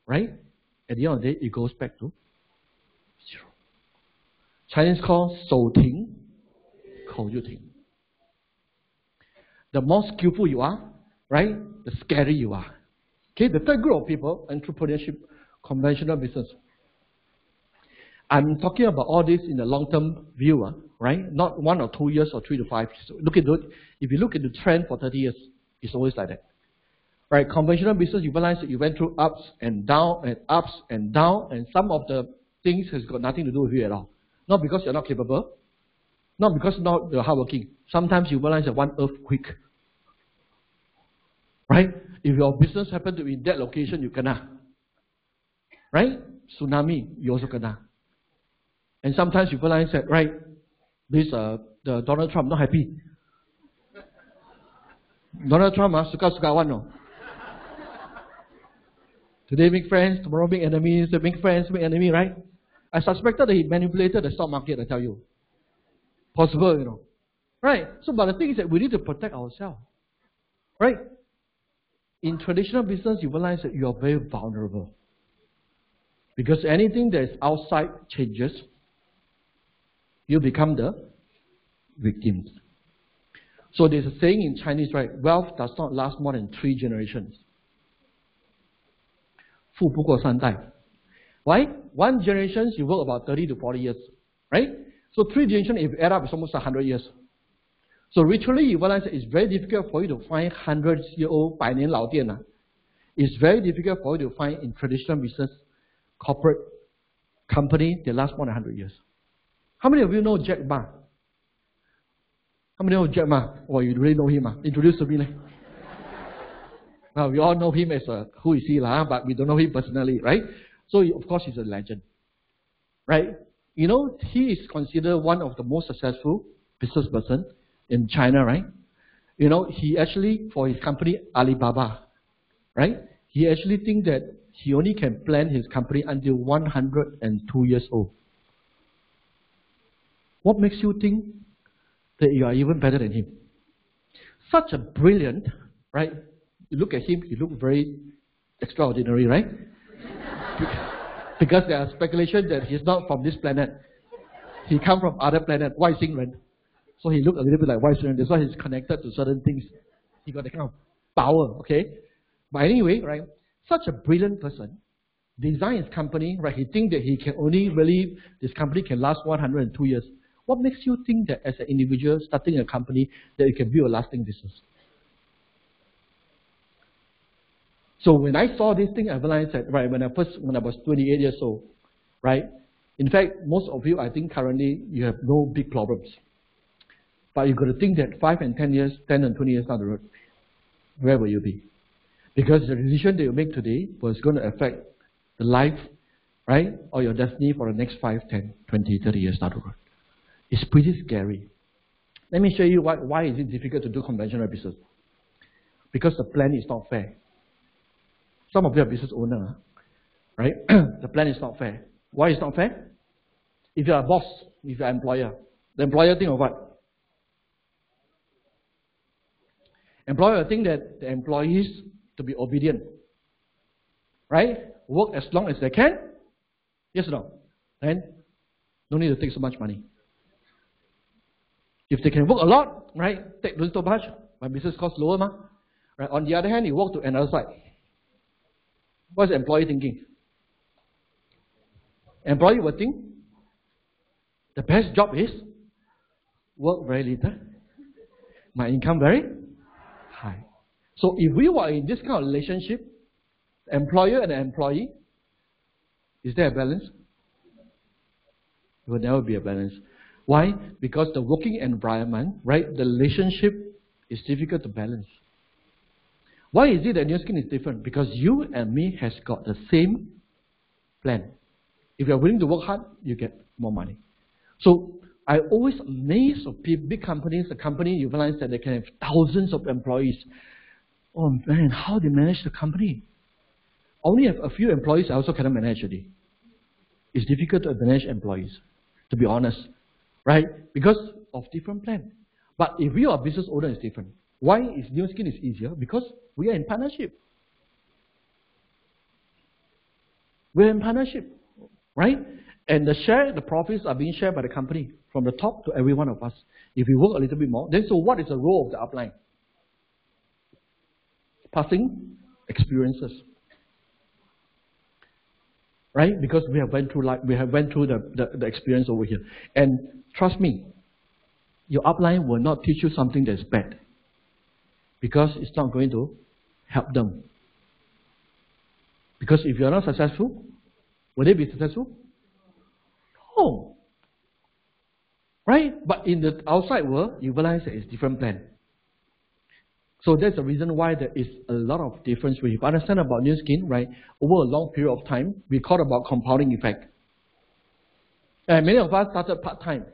right? At the end of the day, it goes back to zero. Chinese call 手停口就停. The more skillful you are, right, the scary you are. Okay, the third group of people, entrepreneurship, conventional business. I'm talking about all this in the long-term view, right? Not 1 or 2 years or 3 to 5 years. Look into it. If you look at the trend for 30 years, it's always like that. Right? Conventional business, you realize that you went through ups and down and ups and down, and some of the things has got nothing to do with you at all. Not because you're not capable, not because you're hardworking. Sometimes you realize that one earthquake, right? If your business happens to be in that location, you kena. Right? Tsunami, you also kena. And sometimes you realize that, right, this the Donald Trump not happy. Donald Trump suka-suka one no. Today make friends, tomorrow make enemies, make friends, make enemy, right? I suspected that he manipulated the stock market, I tell you. Possible, you know. Right? So, but the thing is that we need to protect ourselves. Right? In traditional business, you realize that you are very vulnerable. Because anything that is outside changes, you become the victims. So there's a saying in Chinese, right? Wealth does not last more than 3 generations. 富不过3代. Why? 1 generation, you work about 30 to 40 years. Right? So 3 generations, if you add up, it's almost 100 years. So literally, you realize that it's very difficult for you to find 100-year-old 百年老店. It's very difficult for you to find in traditional business, corporate company that last more than 100 years. How many of you know Jack Ma? How many know Jack Ma? Oh, you really know him? Introduce to me. Now, we all know him as who is he, but we don't know him personally, right? So, of course, he's a legend. Right? You know, he is considered one of the most successful business person in China, right? You know, he actually, for his company, Alibaba, right? He actually thinks that he only can plan his company until 102 years old. What makes you think that you are even better than him? Such a brilliant, right? You look at him, he looks very extraordinary, right? Because there are speculations that he's not from this planet. He comes from other planet, Wai Xing Ren. So he looks a little bit like Wai Xing Ren. That's why he's connected to certain things. He got that kind of power, okay? But anyway, right? Such a brilliant person designed his company, right? He thinks that he can only really, this company can last 102 years. What makes you think that as an individual starting a company that it can build a lasting business? So when I saw this thing, I realized that, right, when I was 28 years old, right? In fact, most of you, I think currently, you have no big problems. But you've got to think that 5 and 10 years, 10 and 20 years down the road, where will you be? Because the decision that you make today was going to affect the life, right, or your destiny for the next 5, 10, 20, 30 years down the road. It's pretty scary. Let me show you why is it difficult to do conventional business. Because the plan is not fair. Some of you are business owners, right? The plan is not fair. Why is not fair? If you are a boss, if you are an employer, the employer think of what? Employer think that the employees to be obedient, right? Work as long as they can. Yes or no? then no need to take so much money. If they can work a lot, right, take don't so much, my business cost lower, ma. Right? On the other hand, you walk to another side. What's the employee thinking? Employee will think the best job is work very little, my income very high. So if we were in this kind of relationship, employer and employee, is there a balance? There will never be a balance. Why? Because the working environment, right, the relationship is difficult to balance. Why is it that New Skin is different? Because you and me has got the same plan. If you are willing to work hard, you get more money. So I always amazed of big companies, the company you realize that they can have thousands of employees. Oh man, how they manage the company? Only have a few employees, I also cannot manage it. It's difficult to manage employees, to be honest, right? Because of different plan. But if we are a business owner, it's different. Why is New Skin is easier? Because we are in partnership. We're in partnership, right? And the profits are being shared by the company from the top to every one of us. If we work a little bit more, then so what is the role of the upline? Passing experiences, right? Because we have went through the experience over here. And trust me, your upline will not teach you something that's bad, because it's not going to help them. Because if you're not successful, will they be successful? No. Right? But in the outside world, you realize that it's different plan. So that's the reason why there is a lot of difference. When you understand about New Skin, right, over a long period of time, we call about compounding effect. And many of us started part-time.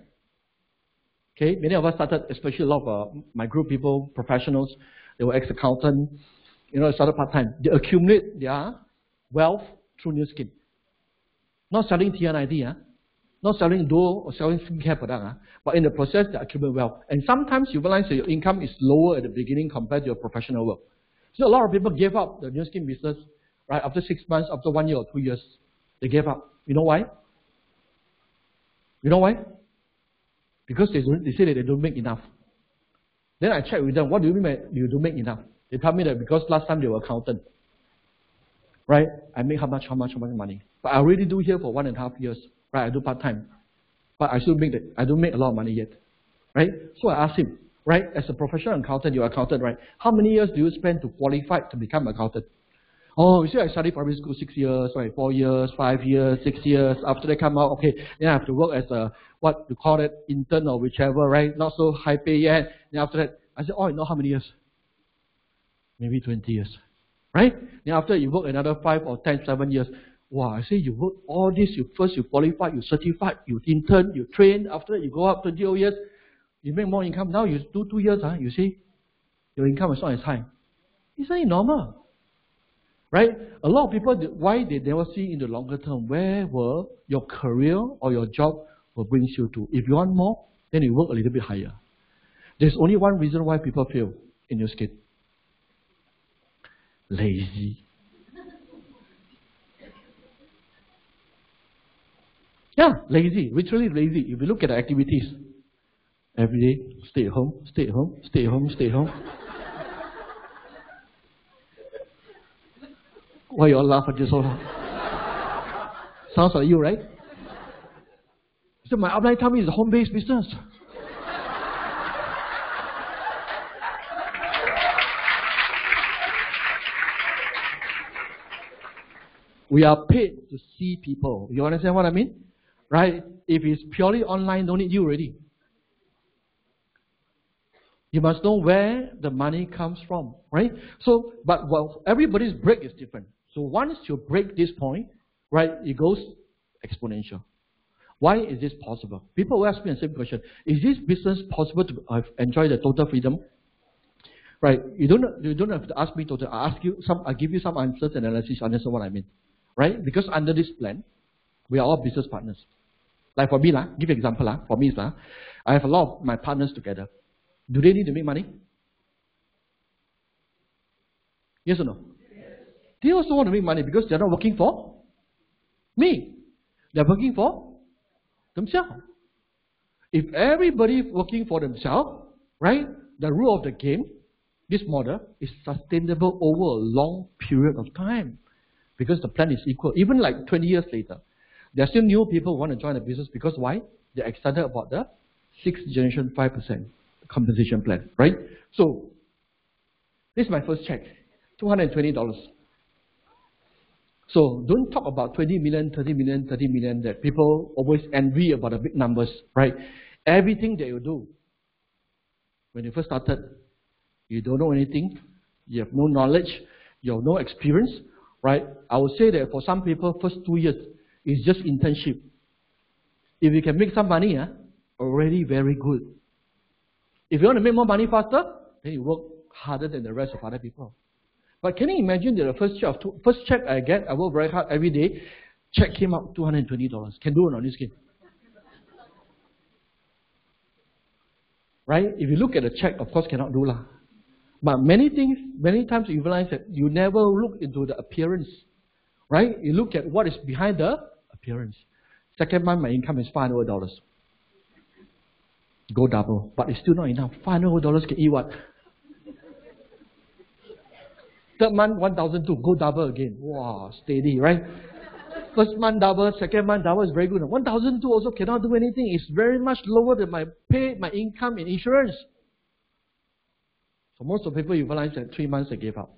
Okay, many of us started, especially a lot of my group people, professionals, they were ex-accountant, started part-time. They accumulate their wealth through New Skin. Not selling TNID, not selling dual or selling skincare product, but in the process they accumulate wealth. And sometimes you realize that your income is lower at the beginning compared to your professional work. So a lot of people gave up the New Skin business, right, after 6 months, after 1 year or 2 years. They gave up. You know why? You know why? Because they say that they don't make enough. Then I checked with them, what do you mean by you don't make enough? They tell me that because last time they were accountant. Right? I make how much money. But I already do here for 1.5 years. Right? I do part-time. But I still I don't make a lot of money yet. Right? So I asked him, right, as a professional accountant, you're an accountant, right? How many years do you spend to qualify to become an accountant? Oh, you see, I studied private school 6 years, right? 4 years, 5 years, 6 years. After they come out, okay, then I have to work as a, what you call it, intern or whichever, right? Not so high pay yet. Then after that, I said, oh, you know how many years? Maybe 20 years, right? Then after you work another 5 or 10, 7 years. Wow, I say you work all this, you qualify, you certify, you intern, you train. After that, you go up 20 years, you make more income. Now you do 2 years, you see, your income is not as high. It's not normal. Right? A lot of people, why they never see in the longer term, where will your career or your job will bring you to? If you want more, then you work a little bit higher. There's only one reason why people fail in New Skin. Lazy. Yeah, lazy. Literally lazy. If you look at the activities, every day, stay at home, stay at home, stay at home, stay at home. Why you all laugh at this so long? Sounds like you, right? So my upline tell me it's a home-based business. We are paid to see people. You understand what I mean? Right? If it's purely online, don't need you already. You must know where the money comes from, right? So, but well, everybody's break is different. So once you break this point, right, it goes exponential. Why is this possible? People will ask me the same question. Is this business possible to enjoy the total freedom? Right? You don't have to ask me total. I give you some answers and analysis. Understand what I mean? Right? Because under this plan, we are all business partners. Like for me, give an example. For me, I have a lot of my partners together. Do they need to make money? Yes or no? Yes. They also want to make money because they're not working for me. They're working for Themselves. If everybody working for themselves, right, the rule of the game, this model is sustainable over a long period of time because the plan is equal. Even like 20 years later, there are still new people who want to join the business because why? They're excited about the 6th generation 5% compensation plan, right? So, this is my first check, $220. So, don't talk about 20 million, 30 million, 30 million that people always envy about the big numbers, right? Everything that you do, when you first started, you don't know anything, you have no knowledge, you have no experience, right? I would say that for some people, first 2 years is just internship. If you can make some money, already very good. If you want to make more money faster, then you work harder than the rest of other people. But can you imagine that the first check I get, I work very hard every day, check came up $220. Can do it on this game. Right? If you look at the check, of course cannot do lah. But many times you realize that you never look into the appearance. Right? You look at what is behind the appearance. Second month, my income is $500. Go double. But it's still not enough. $500 can eat what? Third month, 1,200. Go double again. Wow, steady, right? First month double, second month double is very good. 1,200 also cannot do anything. It's very much lower than my pay, my income in insurance. So most of the people, you realize that 3 months they gave up.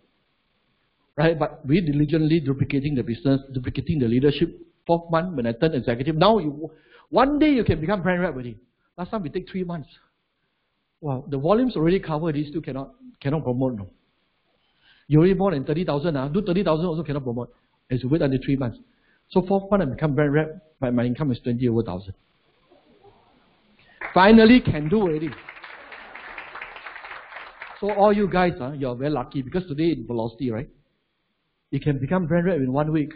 Right? But we diligently duplicating the business, duplicating the leadership. 4th month, when I turned executive, now one day you can become brand rep already. Last time we take 3 months. Wow, the volumes already covered, these still cannot promote. No. You already more than 30,000, do 30,000 also cannot promote. As you wait until 3 months. So 4th month I become brand rep, but my income is 20 over 1,000. Finally can do already. So all you guys, you're very lucky because today in velocity, right? You can become brand rep in 1 week.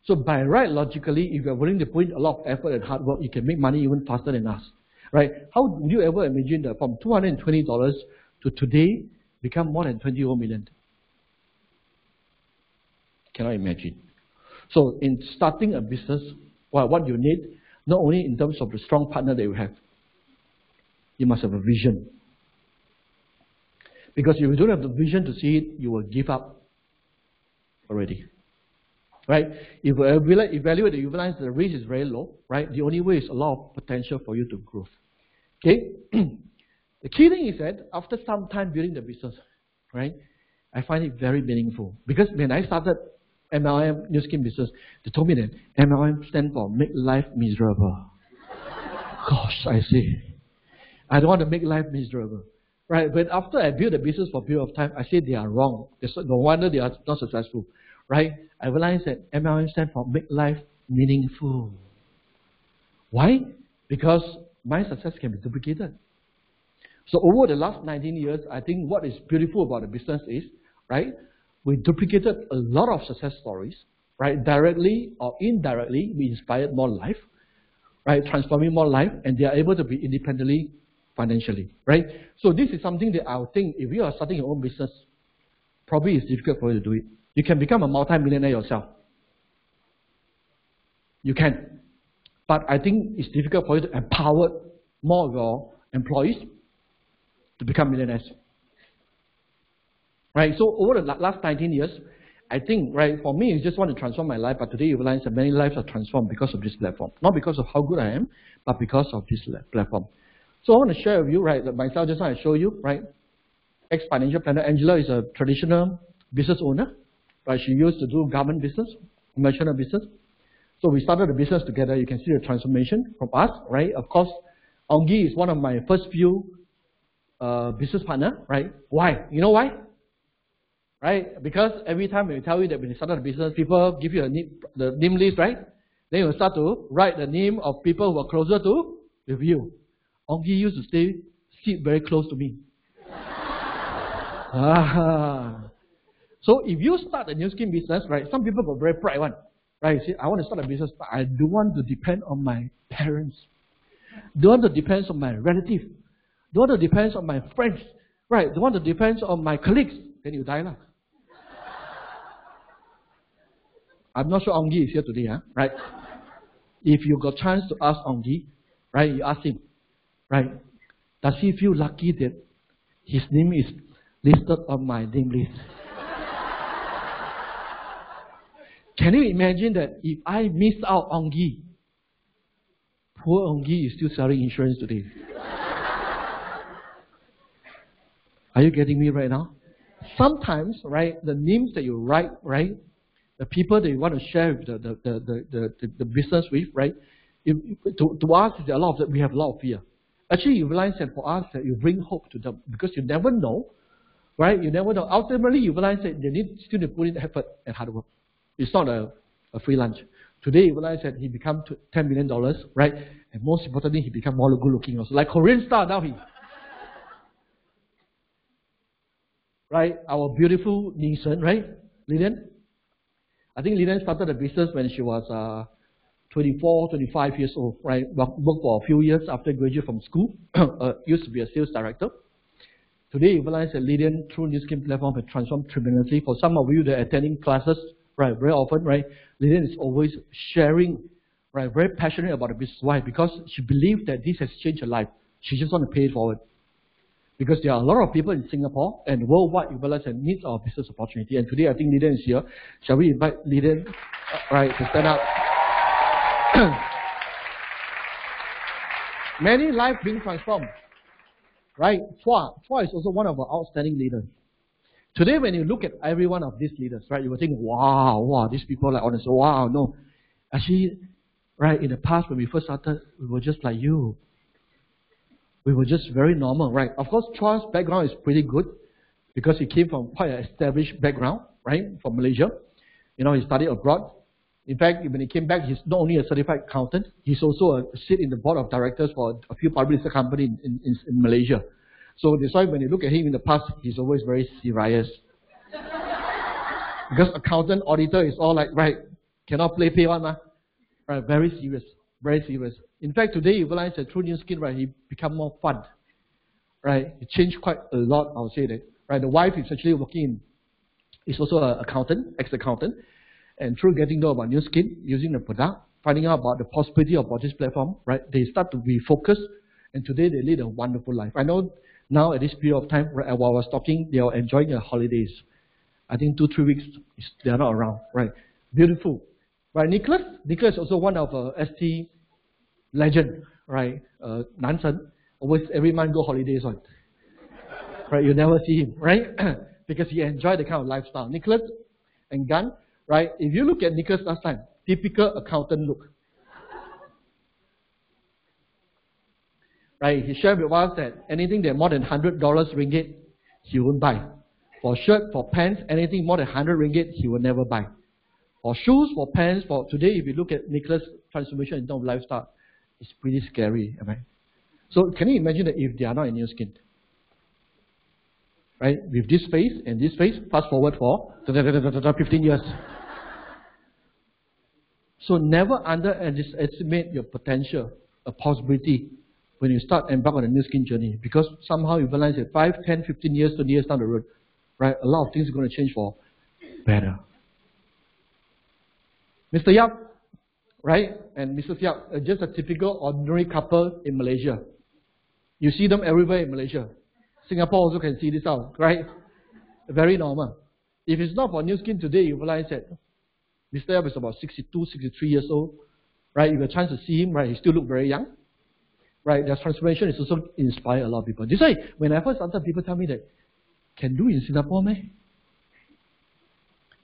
So by right, logically, if you're willing to put in a lot of effort and hard work, you can make money even faster than us. Right? How would you ever imagine that from $220 to today become more than 20 million? Cannot imagine. So in starting a business, what you need, not only in terms of the strong partner that you have, you must have a vision. Because if you don't have the vision to see it, you will give up already. Right? If you evaluate you realize the risk is very low, right? The only way is a lot of potential for you to grow. Okay? The key thing is that after some time building the business, right, I find it very meaningful. Because when I started MLM New Skin business, they told me that MLM stands for make life miserable. Gosh, I say, I don't want to make life miserable. Right? But after I built the business for a period of time, I say they are wrong. No wonder they are not successful. Right? I realized that MLM stands for make life meaningful. Why? Because my success can be duplicated. So over the last 19 years, I think what is beautiful about the business is, right, we duplicated a lot of success stories, right? Directly or indirectly, we inspired more life, right? Transforming more life, and they are able to be independently financially, right? So this is something that I would think if you are starting your own business, probably it's difficult for you to do it. You can become a multi-millionaire yourself. You can. But I think it's difficult for you to empower more of your employees to become millionaires. Right? So over the last 19 years, I think, right, for me, I just want to transform my life, but today you realize that many lives are transformed because of this platform. Not because of how good I am, but because of this platform. So I want to share with you, right, that myself, just want to show you, right, ex-financial planner. Angela is a traditional business owner. Right? She used to do government business, commercial business. So we started the business together. You can see the transformation from us, right? Of course, Ongi is one of my first few business partner, right? Why? You know why? Right? Because every time we tell you that when you started a business, people give you the name list, right? Then you start to write the name of people who are closer to with you. Ongi used to sit very close to me. So if you start a new skin business, right, some people got very pride one. Right, you see, I want to start a business, but I don't want to depend on my parents. Don't want to depend on my relatives. Don't want to depend on my friends. Right, don't want to depend on my colleagues. Then you die lah. I'm not sure Ongi is here today, right? If you got chance to ask Onggi, right, you ask him, right, does he feel lucky that his name is listed on my name list? Can you imagine that if I miss out Onggi, poor Onggi is still selling insurance today? Are you getting me right now? Sometimes, right, the names that you write, right, the people that you want to share with the business with, right, to us, a lot of we have a lot of fear. Actually, you realize that for us, that you bring hope to them because you never know, right? You never know. Ultimately, you realize that they still need to put in effort and hard work. It's not a free lunch. Today, you realize that he become $10 million, right? And most importantly, he become more good looking also. Like Korean star now he. Right? Our beautiful Nixon, right? Lillian? I think Lillian started the business when she was 24, 25 years old, right? Worked for a few years after graduating from school. Used to be a sales director. Today, you realize that Lillian, through this skin platform, has transformed tremendously. For some of you that are attending classes, right, very often, right, Lillian is always sharing, right, very passionate about the business. Why? Because she believes that this has changed her life. She just want to pay it forward. Because there are a lot of people in Singapore and worldwide, you realize, that needs our business opportunity. And today, I think Lillian is here. Shall we invite Lillian, right, to stand up? Many lives being transformed, right? Chua is also one of our outstanding leaders. Today, when you look at every one of these leaders, right, you will think, wow, these people are honest. Wow, no. Actually, right, in the past, when we first started, we were just like you. We were just very normal, right? Of course, Chua's background is pretty good because he came from quite an established background, right, from Malaysia. You know, he studied abroad. In fact, when he came back, he's not only a certified accountant, he's also a sit in the board of directors for a few public listed companies in Malaysia. So that's why when you look at him in the past, he's always very serious. Because accountant, auditor is all like, right, cannot play one, right, very serious, very serious. In fact, today you realize that through New Skin, right, he become more fun, right? He changed quite a lot, I would say that, right? The wife is actually working is also an accountant, ex-accountant, and through getting to know about New Skin, using the product, finding out about the possibility of this platform, right? They start to be focused, and today they lead a wonderful life. I know now at this period of time, right, while I was talking, they are enjoying their holidays. I think 2-3 weeks they are not around, right? Beautiful, right? Nicholas is also one of ST legend, right? Nansen, always every month go holidays on, right? You never see him, right? Because he enjoyed the kind of lifestyle. Nicholas and Gunn, right? If you look at Nicholas last time, typical accountant look. Right? He shared with us that anything that more than $100 ringgit, he won't buy. For shirt, for pants, anything more than 100 ringgit, he will never buy. For shoes, for pants, for today, if you look at Nicholas' transformation in terms of lifestyle, it's pretty scary, am I? So can you imagine that if they are not in New Skin? Right? With this face and this face, fast forward for 15 years. So never underestimate your potential, a possibility when you start embark on a New Skin journey. Because somehow you realize that 5, 10, 15 years, 20 years down the road, right, a lot of things are going to change for better. Mr. Yap, right, and Mrs. Yap are just a typical ordinary couple in Malaysia. You see them everywhere in Malaysia. Singapore also can see this out, right? Very normal. If it's not for New Skin today, you realize that Mr. Yap is about 62, 63 years old, right? You have a chance to see him, right? He still look very young, right? Their transformation is also inspire a lot of people. This is why when I first started, people tell me that, can do in Singapore, man?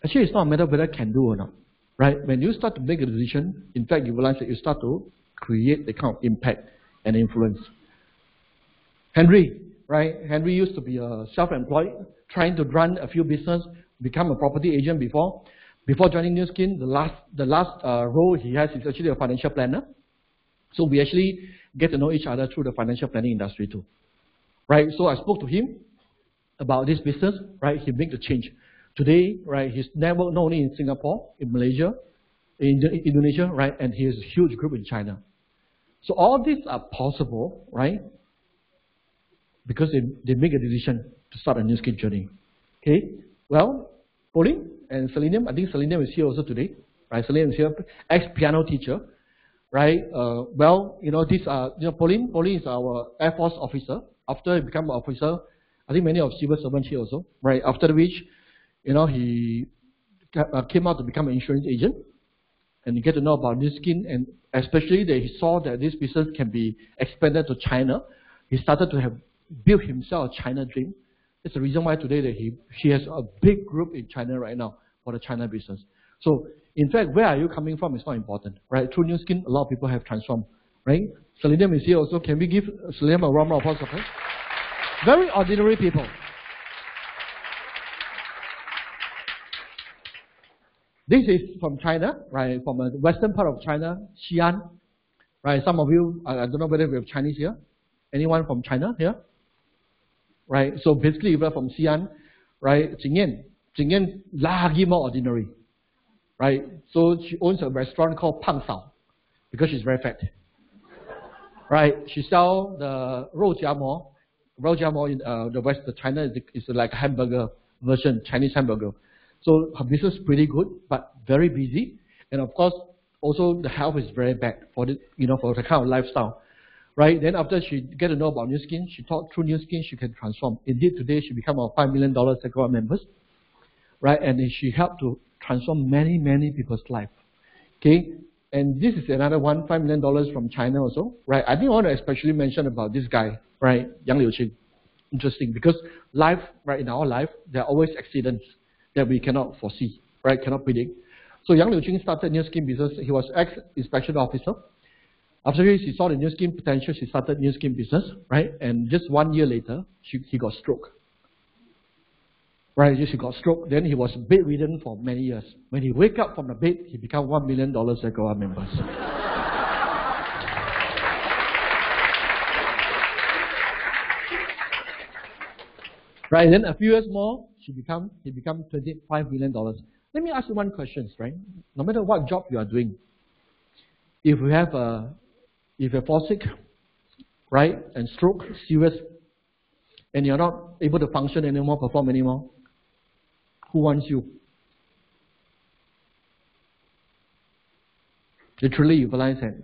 Actually, it's not a matter of whether can do or not, right? When you start to make a decision, in fact, you realize that you start to create the kind of impact and influence. Henry, right? Henry used to be a self-employed, trying to run a few business, become a property agent before. Before joining New Skin, the last role he has is actually a financial planner. So we actually get to know each other through the financial planning industry too, right? So I spoke to him about this business, right? He made the change. Today, right, he's networked not only in Singapore, in Malaysia, in Indonesia, right, and he has a huge group in China. So all these are possible, right, because they make a decision to start a New Skin journey. Okay, well, Pauline and Selenium, I think Selenium is here also today, right? Selenium is here, ex-piano teacher, right? Well, these are, Pauline is our Air Force officer. After he became an officer, I think many of civil servants here also, right? After which, he came out to become an insurance agent, and you get to know about Nu Skin, and especially that he saw that this business can be expanded to China. He started to have built himself a China dream. That's the reason why today that he has a big group in China right now for the China business. So, in fact, where are you coming from is not important, right? Through Nu Skin, a lot of people have transformed, right? Selenium is here also. Can we give Selenium a round of applause? Okay? Very ordinary people. This is from China, right? From the western part of China, Xi'an, right? Some of you, I don't know whether we have Chinese here. Anyone from China here? Right? So basically, we're from Xi'an, right? Jingyan, lagi more ordinary, right? So she owns a restaurant called Pang Sao because she's very fat, right? She sells the 肉夹馍. 肉夹馍 in the west of China is like a hamburger version, Chinese hamburger. So her business is pretty good, but very busy, and of course, also the health is very bad for the for the kind of lifestyle, right? Then after she get to know about Nu Skin, she thought through Nu Skin she can transform. Indeed, today she become a $5 million Sequoia members, right? And she helped to transform many people's life. Okay, and this is another one, $5 million from China also, right? I think I want to especially mention about this guy, right? Yang Liuqing. Interesting, because life, right, in our life, there are always accidents that we cannot foresee, right? Cannot predict. So Yang Liuqing started Nu Skin business. He was ex-inspection officer. After he saw the Nu Skin potential, she started Nu Skin business, right? And just 1 year later, he got stroke. Right, he got stroke. Then he was bedridden for many years. When he wake up from the bed, he became $1 million Sequoia members. Right, then a few years more, he become $25 million. Let me ask you one question, right? No matter what job you are doing, if you fall sick, right, and stroke, serious, and you're not able to function anymore, perform anymore, who wants you? Literally, you realize that,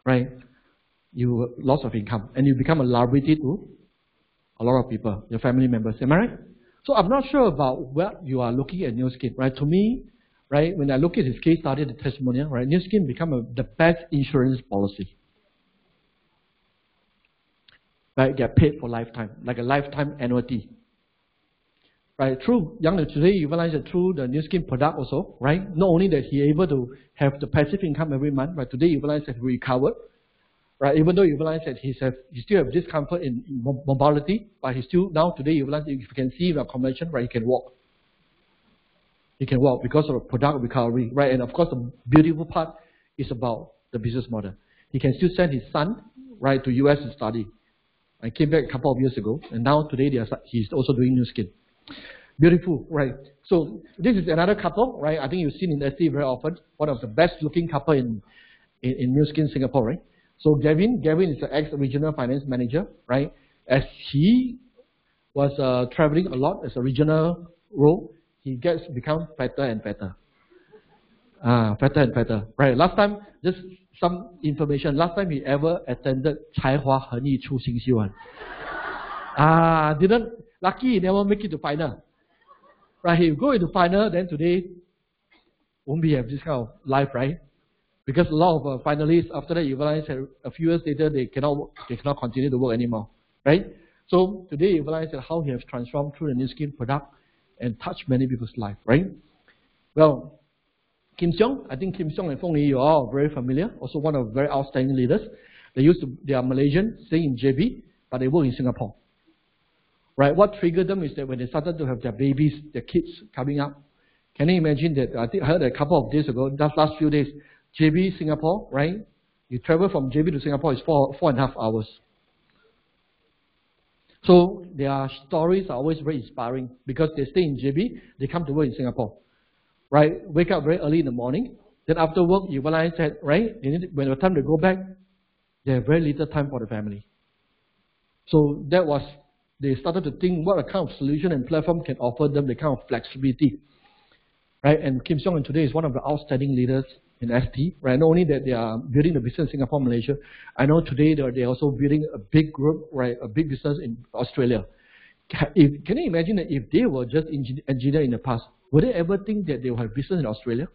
right? You loss of income, and you become a liability to a lot of people, your family members. Am I right? So I'm not sure about what you are looking at Nu Skin, right? To me, right, when I look at his case study, the testimonial, right, Nu Skin become the best insurance policy. Right, get paid for lifetime, like a lifetime annuity. Right, through today you realize that through the Nu Skin product also, right, not only that he able to have the passive income every month, but today you realize that he recovered. Right, even though you realize that he still have discomfort in mobility, but he still, now today you realize that if you can see the convention, right, he can walk. He can walk because of product recovery, right? And of course the beautiful part is about the business model. He can still send his son, right, to US to study. I came back a couple of years ago, and now today he's also doing Nu Skin. Beautiful, right? So this is another couple, right? I think you've seen in ST very often, one of the best looking couple in Nu Skin Singapore, right? So Gavin is the ex-regional finance manager, right? As he was traveling a lot as a regional role, he become fatter and fatter. Fatter and fatter, right? Last time, just some information. Last time he ever attended 才华横溢出新秀one. Lucky he never make it to final. Right? He go into final, then today won't be have this kind of life, right? Because a lot of finalists, after that, you realize that a few years later, they cannot continue to work anymore, right? So today, you realize that how he has transformed through the Nu Skin product and touched many people's life, right? Well, Kim Seong, I think Kim Seong and Feng Yi, you all are very familiar. Also one of very outstanding leaders. They are Malaysian, staying in JB, but they work in Singapore. Right? What triggered them is that when they started to have their babies, their kids coming up. Can you imagine that? I think I heard a couple of days ago, just last few days, JB, Singapore, right? You travel from JB to Singapore is 4.5 hours. So their stories are always very inspiring because they stay in JB, they come to work in Singapore. Right? Wake up very early in the morning. Then after work, you realize that, right? When the time to go back, they have very little time for the family. So they started to think what kind of solution and platform can offer them the kind of flexibility. Right? And Kim Seong today is one of the outstanding leaders in ST, right? Not only that they are building the business in Singapore, Malaysia, I know today they're also building a big group, right? A big business in Australia. Can you imagine that if they were just engineer in the past, would they ever think that they will have business in Australia?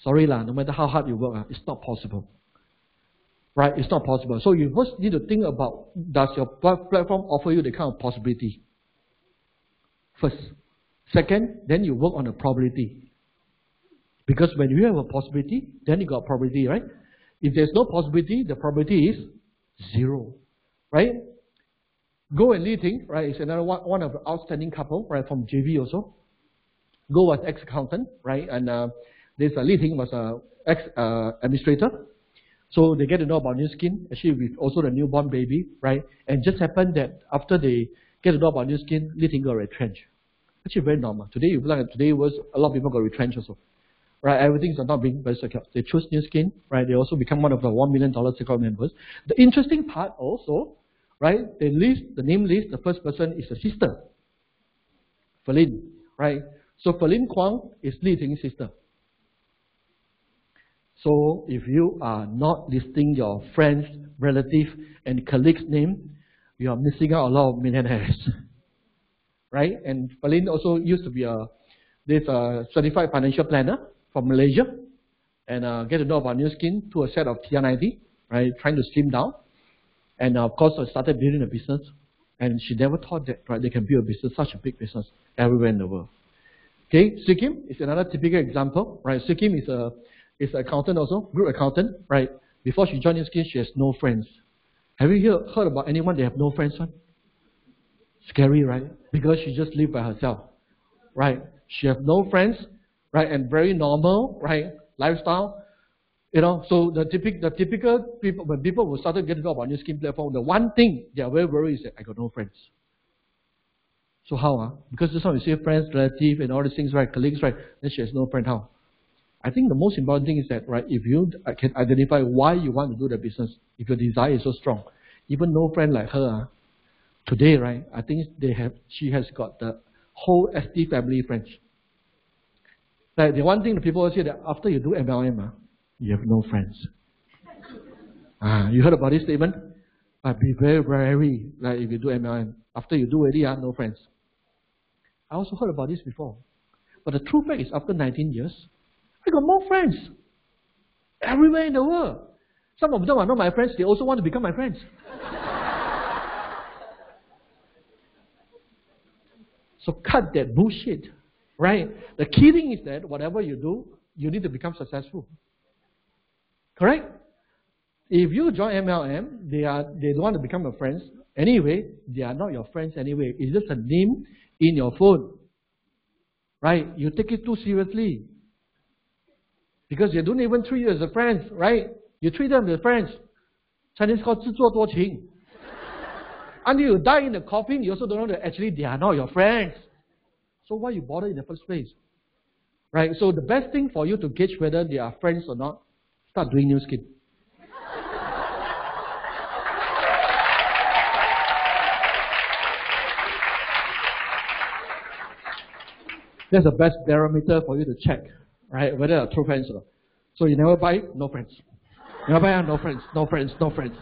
Sorry lah, no matter how hard you work, it's not possible. Right? It's not possible. So you first need to think about, does your platform offer you the kind of possibility? First. Second, then you work on the probability. Because when you have a possibility, then you got probability, right? If there's no possibility, the probability is 0. Right? Go and Li Ting, right, is another one of the outstanding couple, right, from JV also. Go was ex-accountant, right, and this Li Ting was an ex-administrator. So they get to know about Nu Skin, actually with also the newborn baby, right? And just happened that after they get to know about Nu Skin, Li Ting got retrenched. Actually very normal. Today, today was a lot of people got retrenched also. Right, everything's not being very secure. They choose Nu Skin, right? They also become one of the $1 million secure members. The interesting part also, right? The name list, the first person is the sister, Ferlin, right? So Ferlin Kwang is Li Ting's sister. So if you are not listing your friends, relatives, and colleagues' name, you are missing out a lot of millionaires, right? And Ferlin also used to be this certified financial planner from Malaysia, and get to know about Nu Skin through a set of TR90, right? Trying to slim down, and of course started building a business. And she never thought that, right, they can build a business, such a big business everywhere in the world. Okay, Sikim is another typical example, right? Sikim is an accountant also, group accountant, right? Before she joined Nu Skin, she has no friends. Have you heard about anyone that have no friends? One? Scary, right? Because she just lived by herself, right? She have no friends, right? And very normal, right? Lifestyle, you know. So the typical people, when people will start to get to know about Nu Skin platform, the one thing they are very worried is that I got no friends. So how? Because this time you see friends, relatives, and all these things, right? Colleagues, right? Then she has no friend. How? I think the most important thing is that, right, if you can identify why you want to do the business, if your desire is so strong, even no friend like her, today, right, I think she has got the whole ST family friends. Like the one thing that people say that after you do MLM, you have no friends. You heard about this statement? But be very wary, like if you do MLM. After you do already, no friends. I also heard about this before. But the true fact is after 19 years, I got more friends everywhere in the world. Some of them are not my friends, they also want to become my friends. So cut that bullshit, right? The key thing is that whatever you do, you need to become successful. Correct? If you join MLM, they don't want to become your friends. Anyway, they are not your friends anyway. It's just a name in your phone. Right? You take it too seriously. Because they don't even treat you as a friend, right? You treat them as friends. Chinese called 自作多情. Until you die in the coffin, you also don't know that actually they are not your friends. So why you bother in the first place? Right? So the best thing for you to gauge whether they are friends or not, start doing Nu Skin. That's the best barometer for you to check, right? Whether they are true friends or not. So you never buy, no friends. Never buy, no friends, no friends, no friends.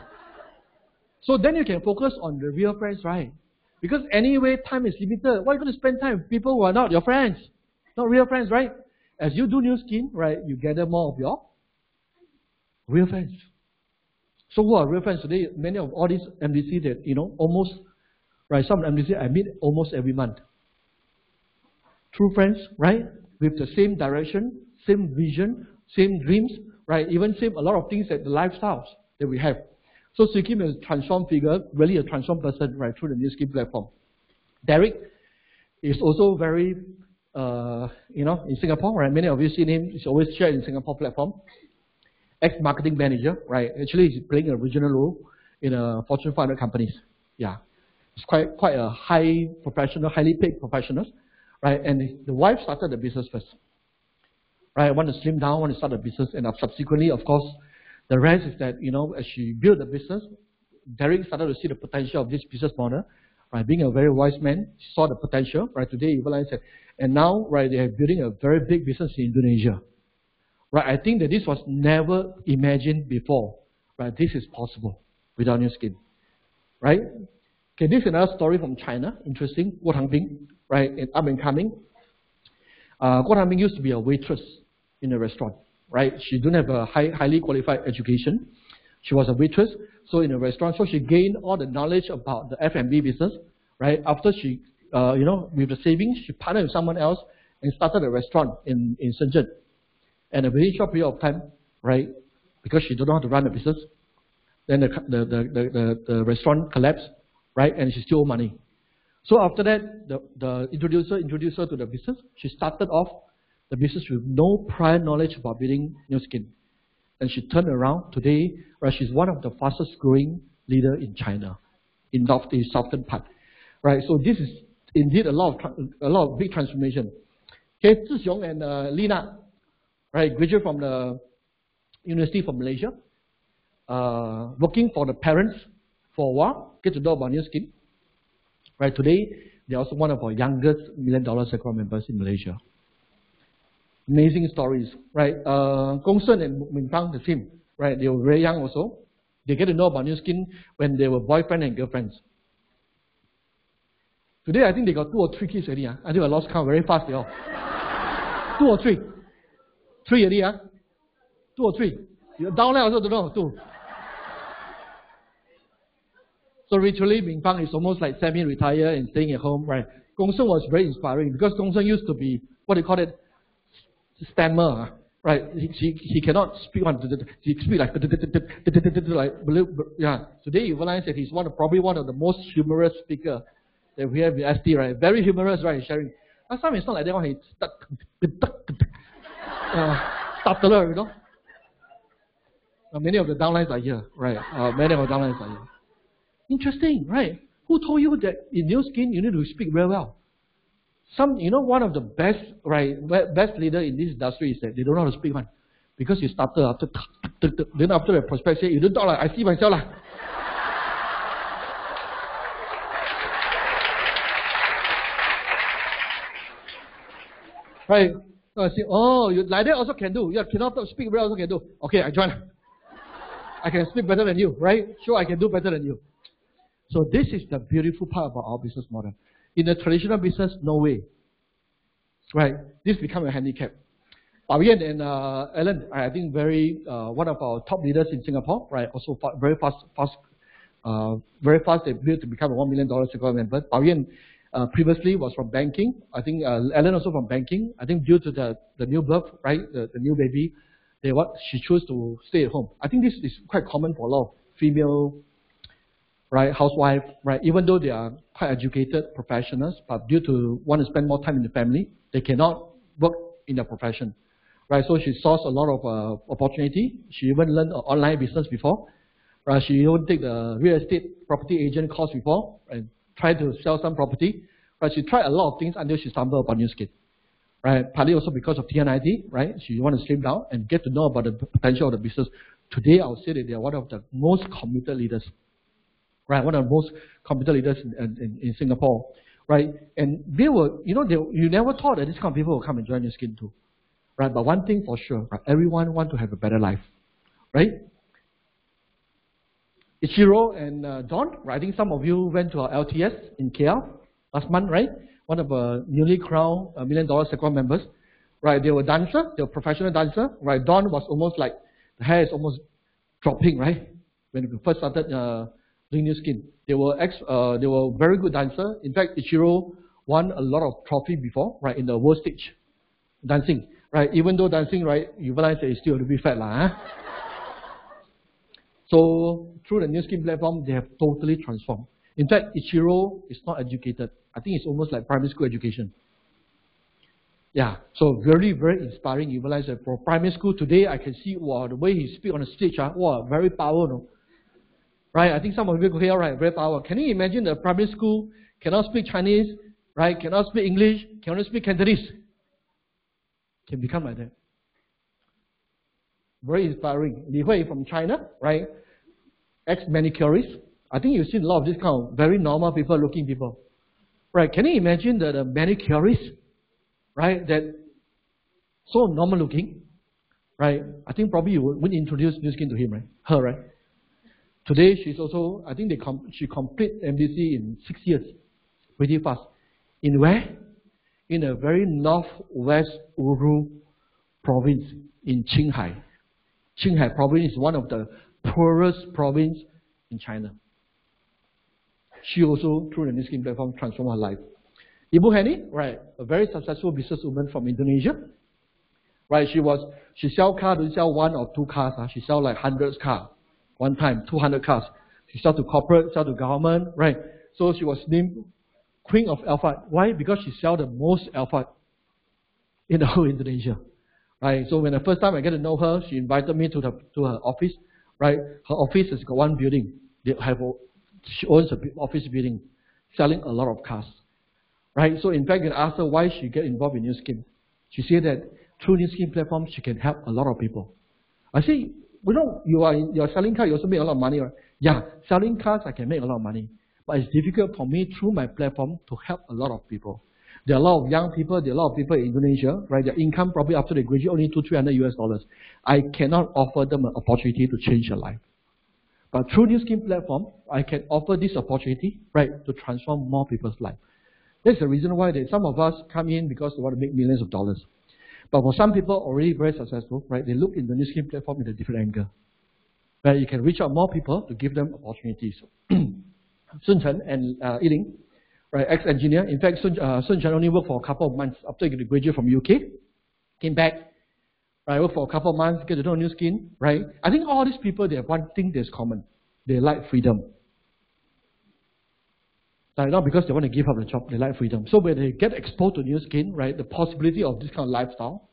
So then you can focus on the real friends, right? Because anyway, time is limited. Why are you going to spend time with people who are not your friends? Not real friends, right? As you do Nu Skin, right, you gather more of your real friends. So who are real friends today? Many of all these MDC that, you know, almost, right, some MDC I meet almost every month. True friends, right? With the same direction, same vision, same dreams, right? Even same a lot of things that the lifestyles that we have. So Sikim is a transformed figure, really a transformed person, right, through the Nu Skin platform. Derek is also very, you know, in Singapore, right? Many of you see him, he's always shared in Singapore platform. Ex-marketing manager, right? Actually, he's playing a regional role in a Fortune 500 companies. Yeah. It's quite a high professional, highly paid professional, right? And the wife started the business first. Right? Want to slim down, want to start a business, and subsequently, of course, the rest is that, you know, as she built the business, Derek started to see the potential of this business model, right? Being a very wise man, saw the potential, right? Today you realize that, and now, right, they are building a very big business in Indonesia, right? I think that this was never imagined before, right? This is possible without New Skin, right? Okay, this is another story from China, interesting. Guo Tangbing, right, up and coming. Guo Tangbing used to be a waitress in a restaurant, right? She didn't have a highly qualified education. She was a waitress, so in a restaurant, so she gained all the knowledge about the F&B business, right? After she, with the savings, she partnered with someone else and started a restaurant in Shenzhen. And a very short period of time, right, because she don't know how to run the business, then the restaurant collapsed, right, and she still owed money. So after that, the introducer introduced her to the business. She started off the business with no prior knowledge about building New Skin. And she turned around today, right, she's one of the fastest growing leader in China, in the southern part, right? So this is indeed a lot of big transformation. Okay, Zhixiong and Lina, right, graduate from the University from Malaysia, working for the parents for a while, get to know about New Skin. Right, today, they're also one of our youngest $1 million circle members in Malaysia. Amazing stories, right? Gong Sun and Ming Fang, the team, right? They were very young also. They get to know about New Skin when they were boyfriend and girlfriends. Today, I think they got 2 or 3 kids already. I think I lost count very fast, they all. 2 or 3. 3 already, 2 or 3. Down there, I also don't know, 2. So literally, Ming Fang is almost like semi-retired and staying at home, right? Gong Sun was very inspiring because Gong Sun used to be, what do you call it, stammer, right? He cannot speak on, he speak like, yeah. Today you realize that he's probably one of the most humorous speaker that we have in ST, right? Very humorous, right? Sharing. Last time it's not like that one. He stutterer, you know. Many of the downlines are here, right? Many of the downlines are here. Interesting, right? Who told you that in New Skin you need to speak very well? One of the best, right, best leader in this industry is that they don't know how to speak one, because you stutter after, then after the prospect say, you don't talk like I see myself lah. Right? So I say, oh, you like that also can do. You cannot speak well also can do. Okay, I join. I can speak better than you, right? Sure, I can do better than you. So this is the beautiful part about our business model. In the traditional business, no way. Right? This becomes a handicap. Bao and Alan, I think one of our top leaders in Singapore, right? Also very fast they built to become a $1 million circle member. Bao previously was from banking. I think Alan also from banking. I think due to the new birth, right? The new baby, she chose to stay at home. I think this is quite common for a lot of female, right, housewife, right? Even though they are quite educated professionals, but due to want to spend more time in the family, they cannot work in their profession, right? So she saw a lot of opportunity. She even learned online business before, right? She even take the real estate property agent course before and tried to sell some property, right? She tried a lot of things until she stumbled upon New Skin, right? Partly also because of TNID, right? She want to slim down and get to know about the potential of the business. Today, I would say that they are one of the most committed leaders. Right, one of the most competent leaders in Singapore, right? And they were, you never thought that this kind of people will come and join New Skin too, right? But one thing for sure, right? Everyone wants to have a better life, right? Ichiro and Don, right? I think some of you went to our LTS in KL last month, right? One of the newly crowned $1 million circle members, right? They were dancer, they were professional dancer, right? Don was almost like, the hair is almost dropping, right? When we first started doing New Skin. They were very good dancer. In fact, Ichiro won a lot of trophy before, right, in the world stage dancing, right? Even though dancing, right, you realize that it's still a little bit fat lah. So through the New Skin platform, they have totally transformed. In fact, Ichiro is not educated. I think it's almost like primary school education. Yeah, so very, very inspiring. You realize that for primary school today, I can see, wow, the way he speaks on the stage, wow, very powerful. No? Right, I think some of you here, right, very powerful. Can you imagine the primary school cannot speak Chinese, right, cannot speak English, cannot speak Cantonese? Can become like that. Very inspiring. Li Hui from China, right, ex-manicurist, I think you've seen a lot of this kind of very normal people looking people. Right? Can you imagine the manicurist, right? That so normal looking, right? I think probably you would introduce new skin to him, right? Her, right? Today she's also, I think she complete MDC in 6 years, pretty fast. In where? In a very northwest rural province in Qinghai. Qinghai province is one of the poorest province in China. She also, through the new skin platform, transformed her life. Ibu Hani, right, a very successful businesswoman from Indonesia. Right, she sell cars, don't sell one or two cars. She sell like hundreds cars. One time, 200 cars. She sell to corporate, sell to government, right? So she was named Queen of Alpha. Why? Because she sell the most Alpha in the whole Indonesia. Right? So when the first time I get to know her, she invited me to her office. Right? Her office has got one building. She owns an office building, selling a lot of cars. Right? So in fact, I asked her why she get involved in New Skin. She said that through New Skin platform, she can help a lot of people. I say, you're selling cars, you also make a lot of money, right? Yeah, selling cars, I can make a lot of money. But it's difficult for me through my platform to help a lot of people. There are a lot of young people, there are a lot of people in Indonesia, right? Their income probably after they graduate only $200-300 US. I cannot offer them an opportunity to change their life. But through New Skin platform, I can offer this opportunity, right, to transform more people's life. That's the reason why some of us come in because they want to make millions of dollars. But for some people already very successful, right, they look in the New Skin platform in a different angle. Right, you can reach out more people to give them opportunities. Sun Chen and Yiling, right, ex-engineer. In fact, Sun Chen only worked for a couple of months after he graduated from UK. Came back, right, worked for a couple of months, get to know New Skin, right. I think all these people, they have one thing that's common. They like freedom. Not because they want to give up the job, they like freedom. So when they get exposed to New Skin, right, the possibility of this kind of lifestyle,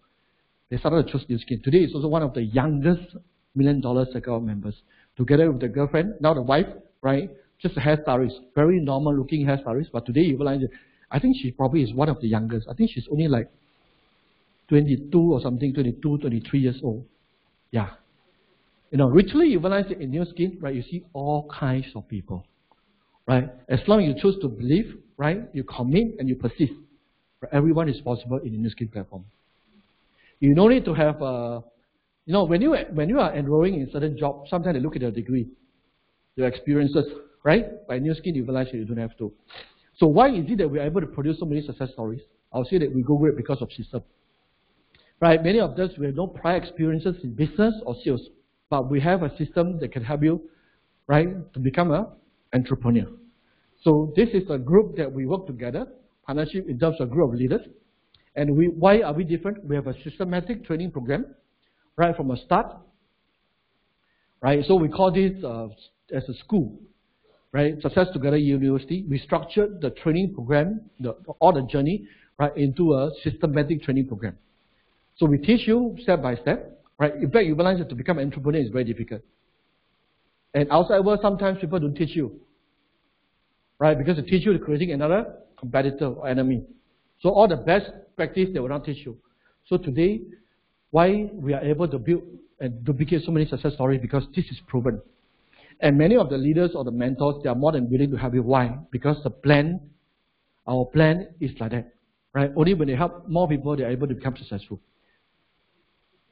they started to choose New Skin. Today is also one of the youngest $1 million circle members. Together with the girlfriend, now the wife, right, just a hairstylist, very normal looking hairstylist, but today you realize, I think she probably is one of the youngest. I think she's only like 22 or something, 22, 23 years old. Yeah. Literally you realize that in New Skin, right, you see all kinds of people. Right? As long as you choose to believe, right, you commit and you persist. Right? Everyone is possible in the New Skin platform. You don't need to have, when you are enrolling in certain jobs, sometimes they look at your degree, your experiences, right? By New Skin, you realize that you don't have to. So why is it that we are able to produce so many success stories? I'll say that we go great because of system. Right? Many of us, we have no prior experiences in business or sales, but we have a system that can help you, right, to become an entrepreneur. So this is a group that we work together, partnership in terms of group of leaders. And why are we different? We have a systematic training program, right from the start. Right, so we call this as a school, right? Success Together University. We structured the training program, all the journey, right, into a systematic training program. So we teach you step by step, right? In fact, you realize that to become an entrepreneur is very difficult. And outside world, sometimes people don't teach you. Right? Because they teach you to creating another competitor or enemy. So all the best practice, they will not teach you. So today, why we are able to build and duplicate so many success stories? Because this is proven. And many of the leaders or the mentors, they are more than willing to help you. Why? Because our plan is like that. Right? Only when they help more people, they are able to become successful.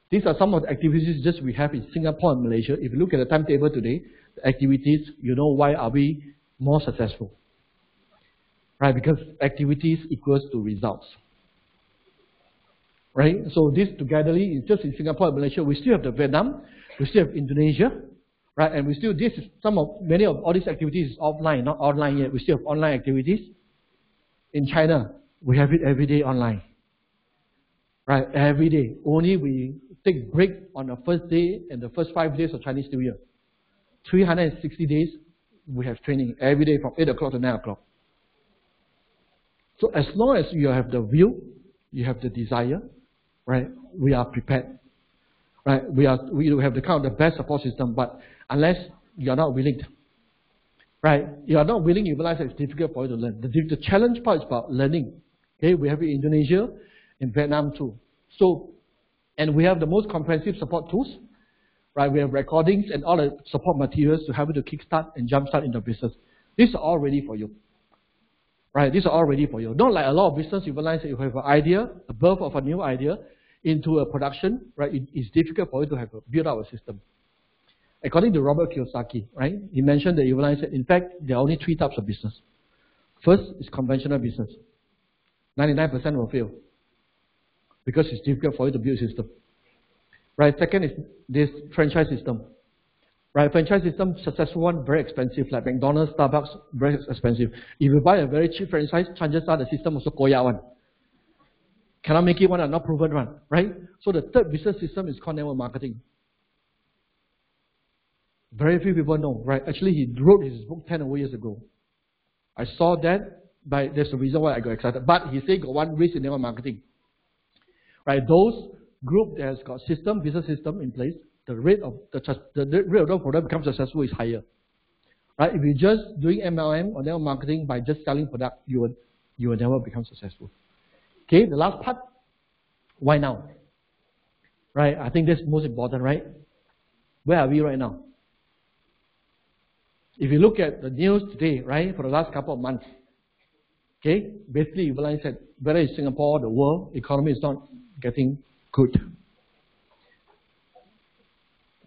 These are some of the activities just we have in Singapore and Malaysia. If you look at the timetable today, the activities, you know why are we more successful. Right? Because activities equals to results. Right? So this togetherly is just in Singapore and Malaysia. We still have the Vietnam, we still have Indonesia, right? And we still many of all these activities is offline, not online yet. We still have online activities. In China, we have it every day online. Right? Every day. Only we take break on the first day and the first 5 days of Chinese New Year. 360 days, we have training every day from 8 o'clock to 9 o'clock. So as long as you have the will, you have the desire, right? We are prepared. Right? We have the kind of the best support system, but unless you are not willing, right? You are not willing, you realize that it's difficult for you to learn. The challenge part is about learning. Okay, we have it in Indonesia, in Vietnam too. So, and we have the most comprehensive support tools, right? We have recordings and all the support materials to help you to kickstart and jumpstart in the business. These are all ready for you. Right? These are all ready for you. Not like a lot of business, you realize that you have an idea, a birth of a new idea into a production, right? It's difficult for you to have build out a system. According to Robert Kiyosaki, right? He mentioned that you realize that in fact there are only 3 types of business. First is conventional business. 99% will fail because it's difficult for you to build a system. Right? Second is this franchise system. Right? Franchise system, successful one, very expensive, like McDonald's, Starbucks, very expensive. If you buy a very cheap franchise, chances are the system also koya one. Cannot make it one and not proven one, right? So the third business system is called network marketing. Very few people know, right? Actually, he wrote his book 10 over years ago. I saw that, but there's a reason why I got excited. But he said got one risk in network marketing. Right? Those group that has got system, business system in place, the rate of the rate of product becomes successful is higher. Right? If you're just doing MLM or network marketing by just selling product, you will never become successful. Okay, the last part, why now? Right? I think that's most important, right? Where are we right now? If you look at the news today, right, for the last couple of months, okay, basically you realize that whether it's Singapore, the world economy is not getting good.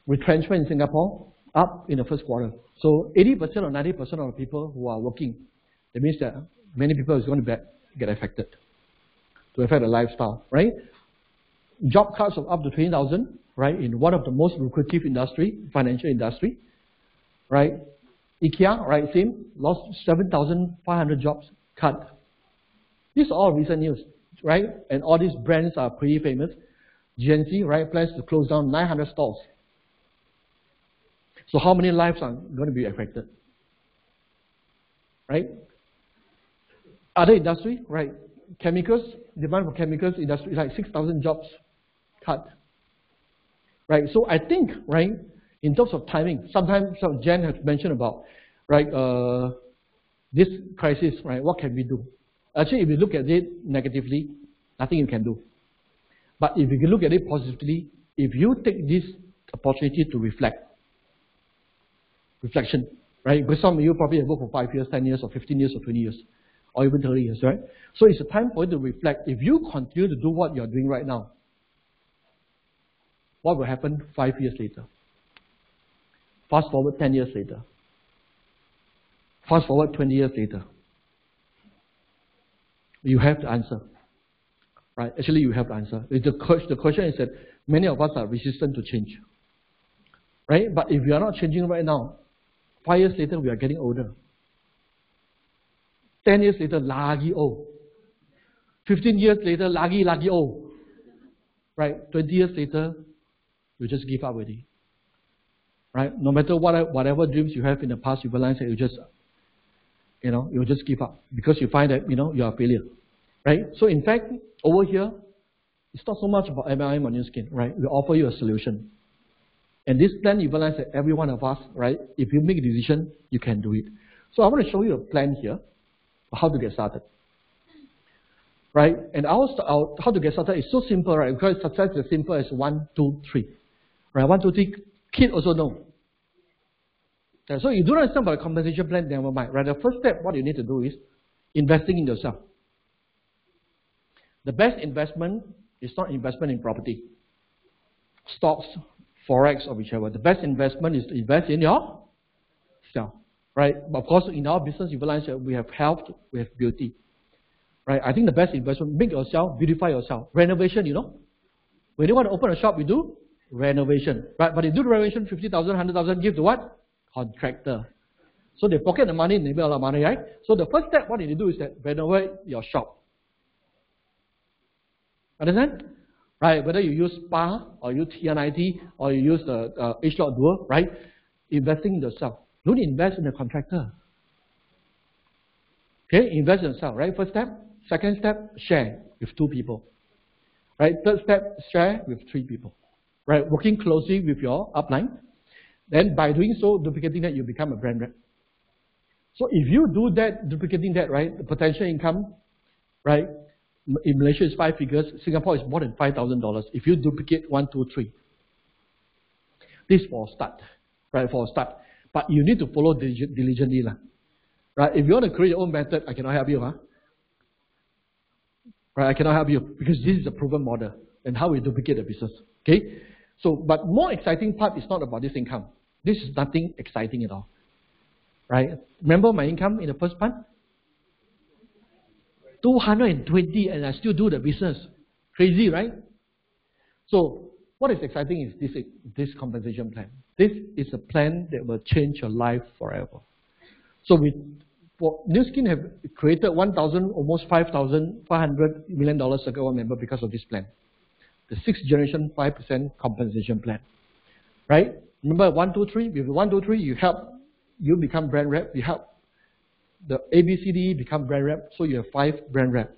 Retrenchment in Singapore up in the first quarter. So 80% or 90% of the people who are working, that means that many people is going to get affected, to affect the lifestyle, right? Job cuts of up to 20,000, right, in one of the most lucrative industry, financial industry, right? IKEA, right, same, lost 7,500 jobs cut. These are all recent news, right? And all these brands are pretty famous. GNC, right, plans to close down 900 stores. So how many lives are going to be affected? Right? Other industry, right? Chemicals, demand for chemicals industry, like 6,000 jobs cut. Right? So I think, right, in terms of timing, sometimes Jen has mentioned about, right, this crisis, right, what can we do? Actually, if you look at it negatively, nothing you can do. But if you can look at it positively, if you take this opportunity to reflection, right? Because some of you probably have worked for 5 years, 10 years, or 15 years, or 20 years, or even 30 years, right? So it's a time for you to reflect. If you continue to do what you're doing right now, what will happen 5 years later? Fast forward 10 years later. Fast forward 20 years later. You have the answer. Right? Actually, you have the answer. The question is that many of us are resistant to change. Right? But if we are not changing right now, 5 years later, we are getting older. 10 years later, lagi old. 15 years later, lagi old. Right? 20 years later, you just give up already. Right? No matter whatever dreams you have in the past, you realize that you just give up because you find that you are a failure. Right? So in fact, over here, it's not so much about MLM or new skin. Right? We offer you a solution. And this plan, you realize that every one of us, right, if you make a decision, you can do it. So I want to show you a plan here of how to get started. Right? And how to get started is so simple, right? Because success is as simple as 1, 2, 3. Right? 1, 2, 3. Kid also know. So you do not understand about a compensation plan, never mind. Right? The first step, what you need to do is investing in yourself. The best investment is not investment in property, stocks, Forex, or whichever. The best investment is to invest in yourself. Right? But of course, in our business, you realize that we have health, we have beauty. Right? I think the best investment, make yourself, beautify yourself. Renovation, when you want to open a shop, you do renovation. Right? But you do the renovation, 50,000, 100,000, give to what? Contractor. So they pocket the money and they make a lot of money, right? So the first step, what you need to do is that renovate your shop. Understand? Right? Whether you use spa, or you use TNIT, or you use the H-Log Dual, right? Investing in yourself. Don't invest in the contractor. Okay? Invest in yourself, right? First step. Second step, share with 2 people. Right? Third step, share with 3 people. Right? Working closely with your upline. Then by doing so, duplicating that, you become a brand rep. So if you do that, duplicating that, right, the potential income, right, in Malaysia is 5 figures, Singapore is more than $5,000 if you duplicate 1, 2, 3. This for a start, right? For a start. But you need to follow diligently, right? If you want to create your own method, I cannot help you, right? I cannot help you because this is a proven model and how we duplicate the business. Okay? So, but more exciting part is not about this income. This is nothing exciting at all, right? Remember my income in the first part? 220, and I still do the business. Crazy, right? So, what is exciting is this compensation plan. This is a plan that will change your life forever. So, New Skin have created almost $5,500 million ago, remember, because of this plan. The 6th generation 5% compensation plan. Right? Remember 1, 2, 3? With 1, 2, 3, you become brand rep. You help the ABCD become brand rep. So you have 5 brand rep.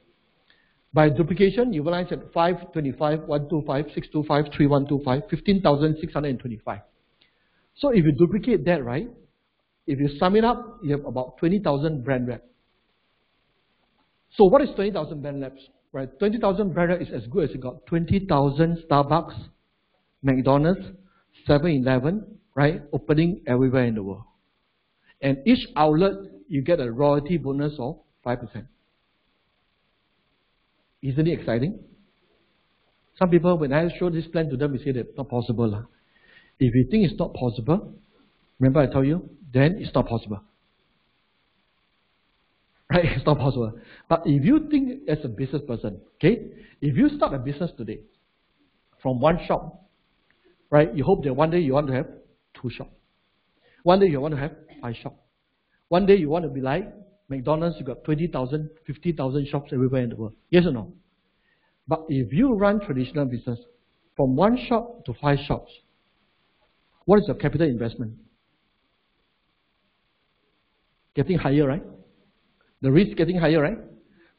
By duplication, you realize that 525, 125, 625, 3125, 15,625. So if you duplicate that, right? If you sum it up, you have about 20,000 brand reps. So what is 20,000 brand reps? Right? 20,000 brand reps is as good as you got 20,000 Starbucks, McDonald's, 7-Eleven, right? Opening everywhere in the world. And each outlet, you get a royalty bonus of 5%. Isn't it exciting? Some people, when I show this plan to them, they say that it's not possible. If you think it's not possible, remember I told you, then it's not possible. Right? It's not possible. But if you think as a business person, okay, if you start a business today from one shop, right, you hope that one day you want to have 2 shops. One day you want to have 5 shops. One day you want to be like McDonald's, you got 20,000, 50,000 shops everywhere in the world. Yes or no? But if you run traditional business from 1 shop to 5 shops, what is your capital investment? Getting higher, right? The risk getting higher, right?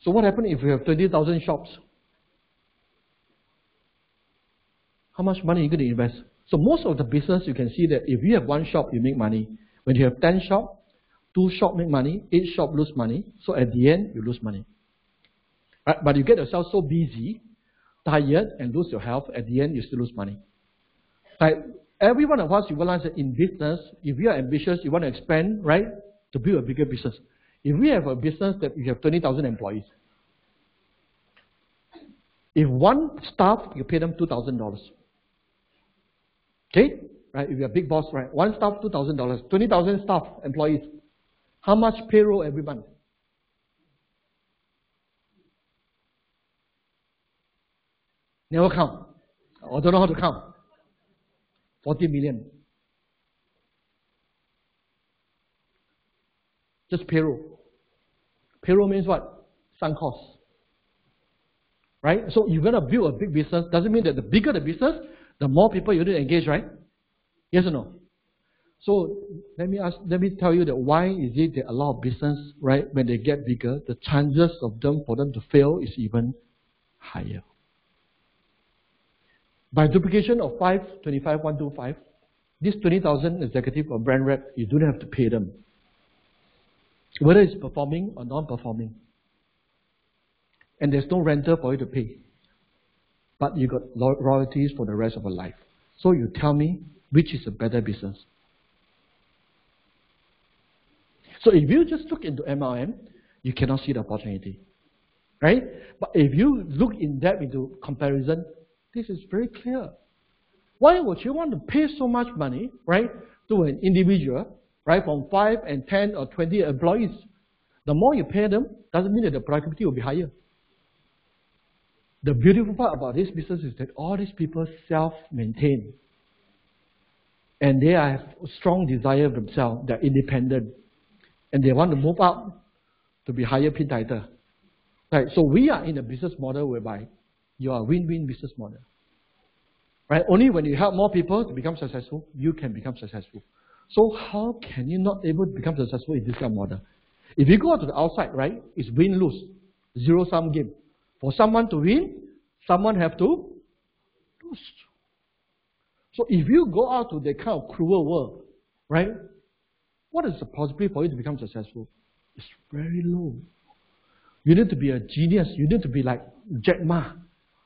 So what happens if you have 20,000 shops? How much money are you going to invest? So most of the business, you can see that if you have 1 shop, you make money. When you have 10 shops, 2 shops make money, 8 shops lose money. So at the end, you lose money. Right? But you get yourself so busy, tired, and lose your health. At the end, you still lose money. Right? Every one of us, you realize that in business, if you are ambitious, you want to expand, right, to build a bigger business. If we have a business that you have 20,000 employees, if 1 staff, you pay them $2,000. Okay? Right? If you're a big boss, right? 1 staff, $2,000. 20,000 staff, employees. How much payroll every month? Never count. Or don't know how to count. 40 million. Just payroll. Payroll means what? Sunk costs. Right? So you're going to build a big business. Doesn't mean that the bigger the business, the more people you need to engage, right? Yes or no? So let me tell you that why is it that a lot of business, right, when they get bigger, the chances of for them to fail is even higher. By duplication of 5, 25, 125, this 20,000 executive or brand rep, you don't have to pay them. Whether it's performing or non-performing. And there's no rental for you to pay. But you got royalties for the rest of your life. So you tell me, which is a better business? So if you just look into MLM, you cannot see the opportunity. Right? But if you look in depth into comparison, this is very clear. Why would you want to pay so much money, right, to an individual, right, from 5 and 10 or 20 employees? The more you pay them, doesn't mean that the productivity will be higher. The beautiful part about this business is that all these people self-maintain. And they have a strong desire of themselves. They're independent. And they want to move up to be higher pin title. Right? So we are in a business model whereby you are a win-win business model. Right? Only when you help more people to become successful, you can become successful. So how can you not able to become successful in this kind of model? If you go out to the outside, right, it's win-lose, zero-sum game. For someone to win, someone have to lose. So if you go out to that kind of cruel world, right, what is the possibility for you to become successful? It's very low. You need to be a genius. You need to be like Jack Ma,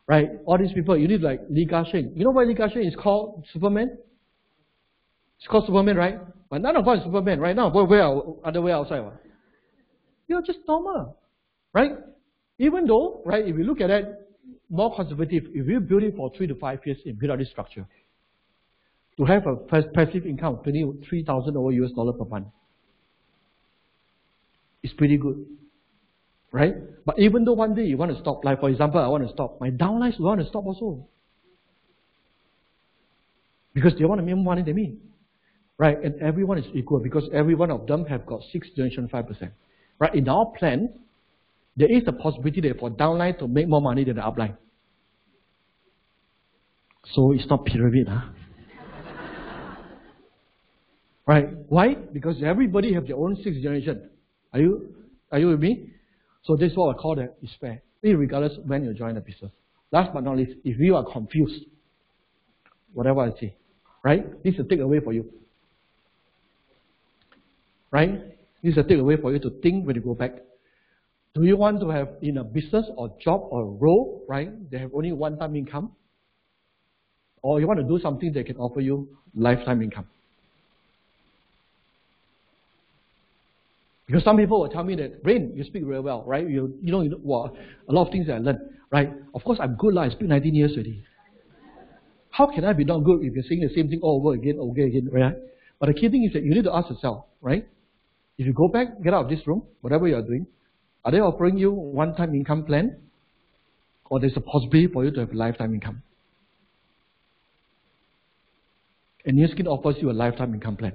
right? All these people, you need like Li Ka-shing. You know why Li Ka-shing is called Superman? It's called Superman, right? But none of us is Superman, right? Now, we're other way outside. What? You're just normal, right? Even though, right, if you look at it, more conservative, if you build it for 3 to 5 years and build out this structure, to have a passive income of $23,000 over US dollar per month, it's pretty good, right? But even though one day you want to stop, like for example, I want to stop, my downlines want to stop also. Because they want to make more money than me. Right? And everyone is equal because every one of them have got 6th generation 5%. Right? In our plan, there is a possibility that for downline to make more money than the upline. So it's not pyramid, huh? Right? Why? Because everybody have their own 6th generation. Are you with me? So this is what I call that is fair. Regardless when you join the business. Last but not least, if you are confused, whatever I say, right? This is a takeaway for you. Right? This is a takeaway for you to think when you go back. Do you want to have in a business or job or role, right? They have only one-time income, or you want to do something that can offer you lifetime income? Because some people will tell me that, Rayne, you speak very well, right? You know, well, a lot of things that I learned, right? Of course, I'm good, I speak 19 years already. How can I be not good if you're saying the same thing all over again, right? But the key thing is that you need to ask yourself, right? If you go back, get out of this room, whatever you are doing, are they offering you one-time income plan? Or there's a possibility for you to have lifetime income? And New Skin offers you a lifetime income plan.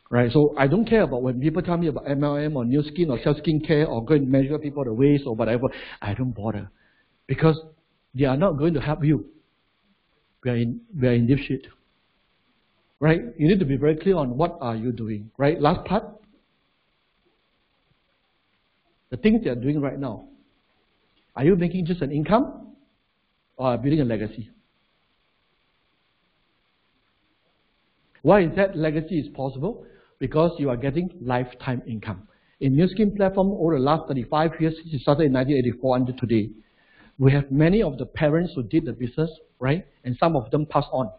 Right, so I don't care about when people tell me about MLM or New Skin or self skincare or going to measure people the waist or whatever. I don't bother. Because they are not going to help you. We are in deep shit. Right? You need to be very clear on what are you doing. Right? Last part. The things they are doing right now. Are you making just an income or building a legacy? Why is that legacy is possible? Because you are getting lifetime income. In New Skin platform, over the last 35 years, since it started in 1984 until today, we have many of the parents who did the business, right? And some of them passed on.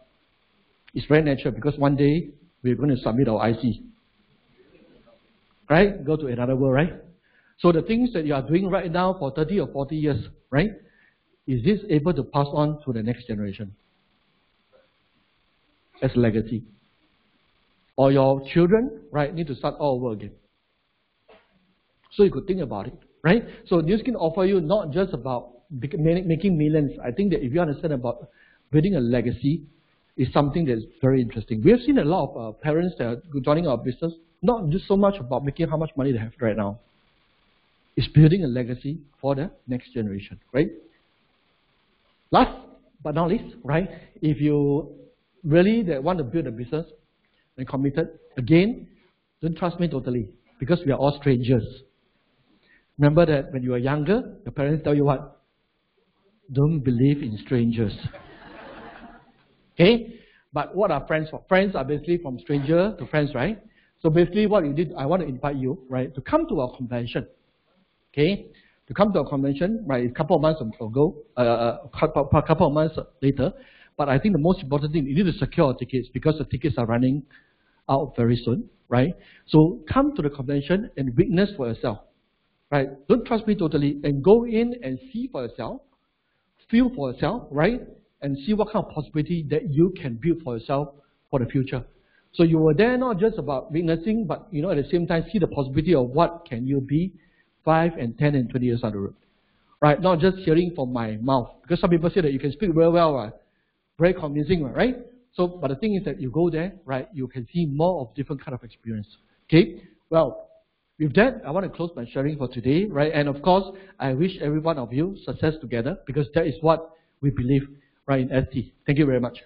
It's very natural because one day we're going to submit our IC. Right? Go to another world, right? So the things that you are doing right now for 30 or 40 years, right? Is this able to pass on to the next generation as a legacy? Or your children, right, need to start all over again. So you could think about it, right? So New Skin offer you not just about making millions. I think that if you understand about building a legacy, is something that's very interesting. We have seen a lot of parents that are joining our business, not just so much about making how much money they have right now. It's building a legacy for the next generation, right? Last but not least, right, if you really want to build a business, and committed, again, don't trust me totally, because we are all strangers. Remember that when you were younger, your parents tell you what? Don't believe in strangers. Okay? But what are friends for? Friends are basically from stranger to friends, right? So basically what you did, I want to invite you, right, to come to our convention. Okay? To come to our convention, right, a couple of months ago, a couple of months later. But I think the most important thing, you need to secure tickets because the tickets are running out very soon, right? So come to the convention and witness for yourself, right? Don't trust me totally and go in and see for yourself, feel for yourself, right? And see what kind of possibility that you can build for yourself for the future. So you were there not just about witnessing, but at the same time see the possibility of what can you be 5 and 10 and 20 years down the road, right? Not just hearing from my mouth, because some people say that you can speak very well, right? Very convincing, right? So, but the thing is that you go there, right? You can see more of different kind of experience. Okay. Well, with that, I want to close my sharing for today, right? And of course, I wish every one of you success together because that is what we believe, right, in ST. Thank you very much.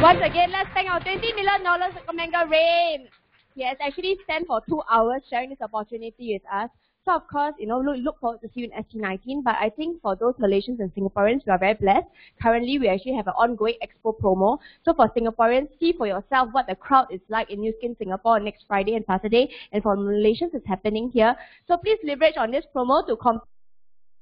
Once again, let's thank our $20 million commenter Rayne. He has actually spent for 2 hours sharing this opportunity with us. So of course, look forward to see you in ST19. But I think for those Malaysians and Singaporeans, we are very blessed. Currently, we actually have an ongoing expo promo. So for Singaporeans, see for yourself what the crowd is like in New Skin Singapore next Friday and Saturday. And for Malaysians, it's happening here. So please leverage on this promo to